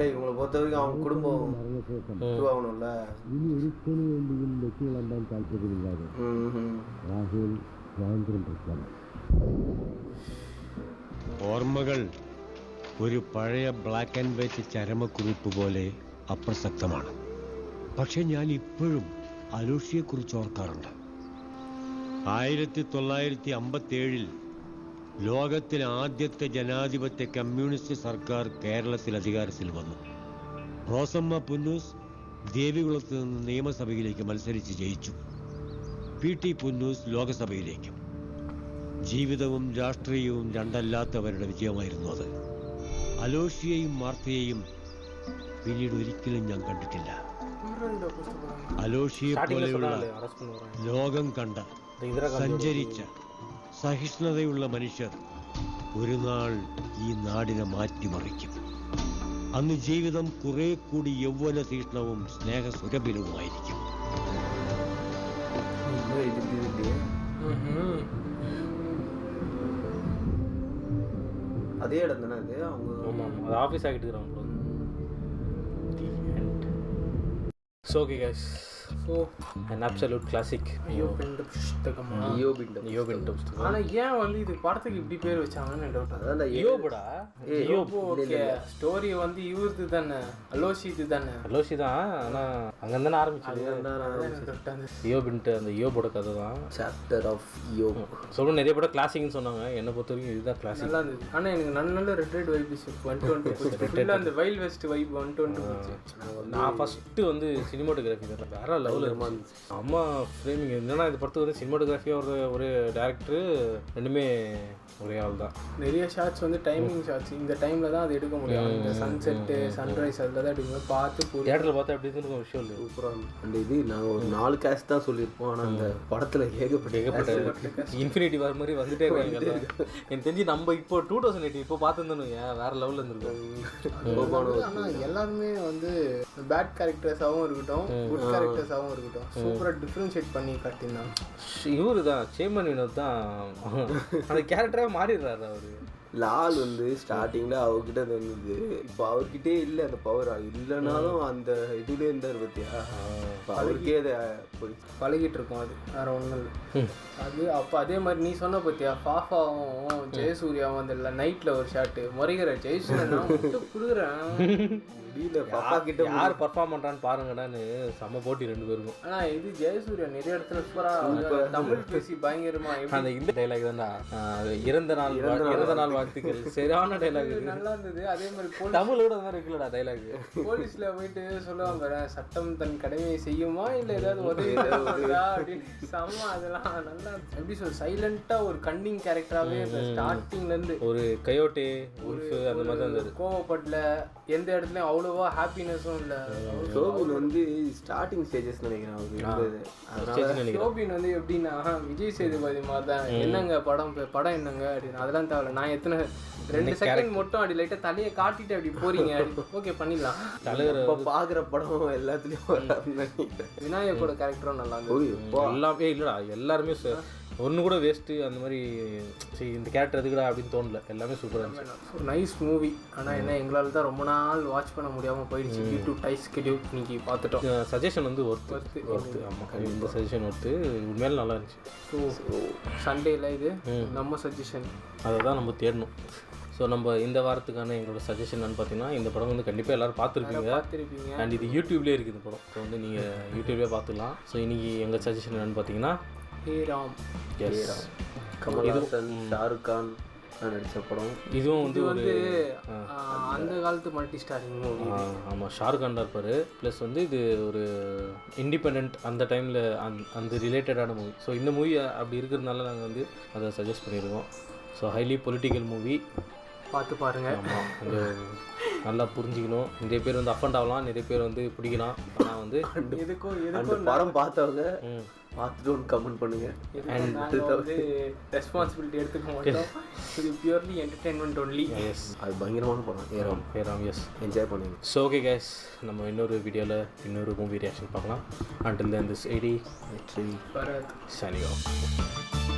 Speaker 17: இவங்களை பொறுத்த வரைக்கும் அவங்க குடும்பம் உருவாகணும்ல.
Speaker 7: ഓർമ്മകൾ ഒരു പഴയ ബ്ലാക്ക് ആൻഡ് വൈറ്റ് ചരമക്കുറിപ്പ് പോലെ അപ്രസക്തമാണ്. പക്ഷെ ഞാൻ ഇപ്പോഴും അലോഷിയെക്കുറിച്ച് ഓർക്കാറുണ്ട്. 1957 ലോകത്തിലെ ആദ്യത്തെ ജനാധിപത്യ കമ്മ്യൂണിസ്റ്റ് സർക്കാർ കേരളത്തിൽ അധികാരത്തിൽ വന്നു. റോസമ്മ പുന്നൂസ് ദേവികുളത്ത് നിന്ന് നിയമസഭയിലേക്ക് മത്സരിച്ച് ജയിച്ചു. PT പുന്നൂസ് ലോകസഭയിലേക്കും. ജീവിതവും രാഷ്ട്രീയവും രണ്ടല്ലാത്തവരുടെ വിജയമായിരുന്നു അത്. അലോഷിയെയും മാർത്തയെയും പിന്നീട് ഒരിക്കലും ഞാൻ കണ്ടിട്ടില്ല. അലോഷിയെ പോലെയുള്ള ലോകം കണ്ട സഞ്ചരിച്ച സഹിഷ്ണുതയുള്ള മനുഷ്യർ ഒരു നാൾ ഈ നാടിനെ മാറ്റിമറിക്കും. അന്ന് ജീവിതം കുറെ കൂടി യൗവന തീഷ്ണവും സ്നേഹസുരഭിലവുമായിരിക്കും.
Speaker 17: அதே இடம் தானே அது? அவங்க
Speaker 1: ஆமாம், அது ஆஃபீஸ் ஆகிட்டு இருக்கிறாங்க. So okay guys, so an absolute classic.
Speaker 3: யோபிண்ட புஸ்தகம்.
Speaker 1: யோபிண்ட புஸ்தகம்.
Speaker 3: ஆனால் ஏன் வந்து இது படத்துக்கு இப்படி பேர் வச்சாங்கன்னு டவுட்.
Speaker 17: அதான்
Speaker 1: யோபுடா.
Speaker 3: யோபு ஓகே. ஸ்டோரி வந்து இவருது தானே, அலோஷி இது தானே.
Speaker 1: அலோஷி தான், ஆனால் அங்கே தானே ஆரம்பிச்சது. யோபின்ட்டு அந்த யோபோட கதை தான்.
Speaker 17: Chapter of Job.
Speaker 1: சொல்ல நிறைய படம் கிளாசிக்னு சொன்னாங்க. என்னை பொறுத்த வரைக்கும் இதுதான் கிளாசிக்.
Speaker 3: நல்லா இருந்தது. ஆனால் எனக்கு நல்ல ரெட் ரெட் வைப் 120 அந்த வைல்ட் வெஸ்ட் வைப் 120.
Speaker 1: நான் ஃபஸ்ட்டு வந்து சினிமாட்டோகிராஃபி தான் வேற லெவலில் இருந்துச்சு. அம்மா ஃப்ரேமிங் என்னன்னா இந்த படத்துக்கு வந்து சினிமாட்டோகிராஃபியாக ஒரு டேரக்டரு, ரெண்டுமே ஒரே ஆள் தான்.
Speaker 3: நிறைய ஷாட்ஸ் வந்து டைமிங் ஷாட்ஸ். இந்த டைமில் தான் அது எடுக்க முடியும். இந்த சன்செட்டு சன்ரைஸ் அதில் தான் எடுக்கணும். பார்த்து
Speaker 1: தேட்டரில் பார்த்தா எப்படி இருக்கும் விஷயம் இல்லை.
Speaker 17: சூப்பராக அந்த இது நாங்கள் ஒரு 4 கேஸ்ட் தான் சொல்லியிருப்போம். ஆனால் அந்த படத்தில் ஏகப்பட்ட
Speaker 1: இன்ஃபினிட்டி வார் மாதிரி வந்துட்டே இருக்காங்க. எனக்கு தெரிஞ்சு நம்ம இப்போ 2008 இப்போ பார்த்துருந்தோம் வேற லெவலில் இருந்திருக்கோம்.
Speaker 3: ஆனால் எல்லாருமே வந்து பேட் கேரக்டர்ஸாகவும் இருக்கட்டும், குட் கேரக்டர்ஸாகவும் இருக்கட்டும், சூப்பராக டிஃப்ரென்ஷியேட் பண்ணி காட்டினாங்க.
Speaker 1: இவரு தான் சேமன் வினோத் தான் அந்த கேரக்டரே மாறிடுறாரு. அவரு
Speaker 17: லால் வந்து ஸ்டார்டிங்கில் அவர்கிட்ட இருந்தது. இப்போ அவர்கிட்டே இல்லை அந்த பவர். இல்லைனாலும் அந்த இதுலேயே இருந்தார் பற்றியா. அவருக்கே அதை
Speaker 3: பழகிட்டு இருக்கோம். அது வேற ஒன்றும் இல்லை. அது அப்போ அதே மாதிரி நீ சொன்ன பற்றியா, பாஃபாவும் ஜெயசூர்யாவும் அந்த நைட்டில் ஒரு ஷாட்டு முறைகிற ஜெயசூர்யா நான் விட்டு கொடுக்குறேன்
Speaker 1: யார் பர்ஃபார்ம் பண்ணுறான்னு பாருங்கடான்னு செம்ம போட்டி ரெண்டு பேருக்கும்.
Speaker 3: ஆனால் இது ஜெயசூர்யா நிறைய இடத்துல சூப்பராக தமிழ் பேசி பயங்கரமா
Speaker 1: அந்த இந்த டைலாக் தானே, இறந்த நாள் வாழ்த்துக்கள், சரியான டைலாக்.
Speaker 3: நல்லா இருந்தது. அதே மாதிரி
Speaker 1: தமிழோட அந்த மாதிரி இருக்குல்லடா டைலாக்.
Speaker 3: போலீஸில் போயிட்டு சொல்லுவாங்க சட்டம் தன் கடமையை செய்யுமா இல்லை ஏதாவது உதவி அப்படின்னு செம்ம. அதெல்லாம் நல்லா எப்படி சொல்ல சைலண்டாக ஒரு கன்னிங் கேரக்டராகவே ஸ்டார்டிங்லேருந்து
Speaker 1: ஒரு கயோட்டே ஒரு அந்த மாதிரி தான் இருந்தது.
Speaker 3: கோவப்படல எந்த இடத்துலையும் அவ்வளோவா ஹாப்பினஸும் இல்லை.
Speaker 17: ஷோபின் வந்து ஸ்டார்டிங் ஸ்டேஜஸ் நினைக்கிறேன் அவருக்கு.
Speaker 3: ஷோபின் வந்து எப்படின்னா விஜய் சேதுபதி மாதிரி தான். என்னங்க படம் என்னங்க அப்படின்னு அதெல்லாம் தேவையில்ல. நான் எத்தனை 2 செகண்ட் மட்டும் அப்படி லைட்டாக தலையை காட்டிட்டு அப்படி போறீங்க, ஓகே பண்ணிடலாம்.
Speaker 1: தலைவர்
Speaker 17: பார்க்குற படம் எல்லாத்துலேயும்
Speaker 3: விநாயகோட கேரக்டரும் நல்லா இருந்தது.
Speaker 1: எல்லாமே இல்லைடா, எல்லாருமே ஒன்று கூட வேஸ்ட்டு அந்த மாதிரி சரி இந்த கேரக்டர் எதுக்குடா அப்படின்னு தோணல. எல்லாமே சூப்பராக இருந்துச்சு.
Speaker 3: ஒரு நைஸ் மூவி. ஆனால் என்ன எங்களால் தான் ரொம்ப நாள் வாட்ச் பண்ண முடியாமல் போயிடுச்சு. Due to tight schedule. இன்னைக்கு பார்த்துட்டோம்.
Speaker 1: சஜஷன் வந்து ஒர்த்து. ஆமாம், இந்த சஜஷன் ஒர்த்து உண்மையில நல்லா இருந்துச்சு.
Speaker 3: ஸோ சண்டேல இது நம்ம சஜஷன்
Speaker 1: அதை தான் நம்ம தேடணும். ஸோ நம்ம இந்த வாரத்துக்கான எங்களோட சஜஷன் என்னன்னு பார்த்தீங்கன்னா, இந்த படம் வந்து கண்டிப்பாக எல்லோரும் பார்த்துருப்பீங்க. அண்ட் இது யூடியூப்லேயே இருக்குது இந்த படம். ஸோ வந்து நீங்கள் யூடியூப்லேயே பார்த்துக்கலாம். ஸோ இன்றைக்கி எங்கள் சஜஷன் என்னென்னு பார்த்தீங்கன்னா
Speaker 3: ஹே ராம்.
Speaker 17: கமல்ஹாசன், ஷாருக் கான் நடித்த படம்.
Speaker 1: இதுவும் வந்து
Speaker 3: இது வந்து அந்த காலத்து மல்டி ஸ்டாரிங் மூவி.
Speaker 1: ஆமாம், ஷாருக் கான் இருப்பார். ப்ளஸ் வந்து இது ஒரு இண்டிபெண்ட் அந்த டைமில் அந்த ரிலேட்டடான மூவி. ஸோ இந்த மூவி அப்படி இருக்கிறதுனால நாங்கள் வந்து அதை சஜஸ்ட் பண்ணியிருக்கோம். ஸோ ஹைலி பொலிட்டிக்கல் மூவி,
Speaker 3: பார்த்து பாருங்கள்.
Speaker 1: ஆமாம், கொஞ்சம் நல்லா புரிஞ்சிக்கணும். நிறைய பேர் வந்து அஃபண்ட் ஆகலாம், நிறைய பேர் வந்து பிடிக்கலாம். ஆனால் வந்து
Speaker 17: அந்த படம் பார்த்தவங்க பார்த்துட்டு ஒன்று கமெண்ட் பண்ணுங்க.
Speaker 3: ரெஸ்பான்சிபிலிட்டி எடுத்துக்க மாட்டோம். இது பியூர்லி என்டர்டெயின்மெண்ட் ஒன்லி.
Speaker 1: எஸ்,
Speaker 17: அது பயங்கரமான படம். ஏராம் எஸ், என்ஜாய் பண்ணுங்க.
Speaker 1: ஸோ ஓகே கைஸ், நம்ம இன்னொரு வீடியோவில் இன்னொரு மூவி ரியாக்ஷன் பார்க்கலாம். அண்டில் தென் திஸ் ஐடி
Speaker 3: பரத்
Speaker 1: signing off.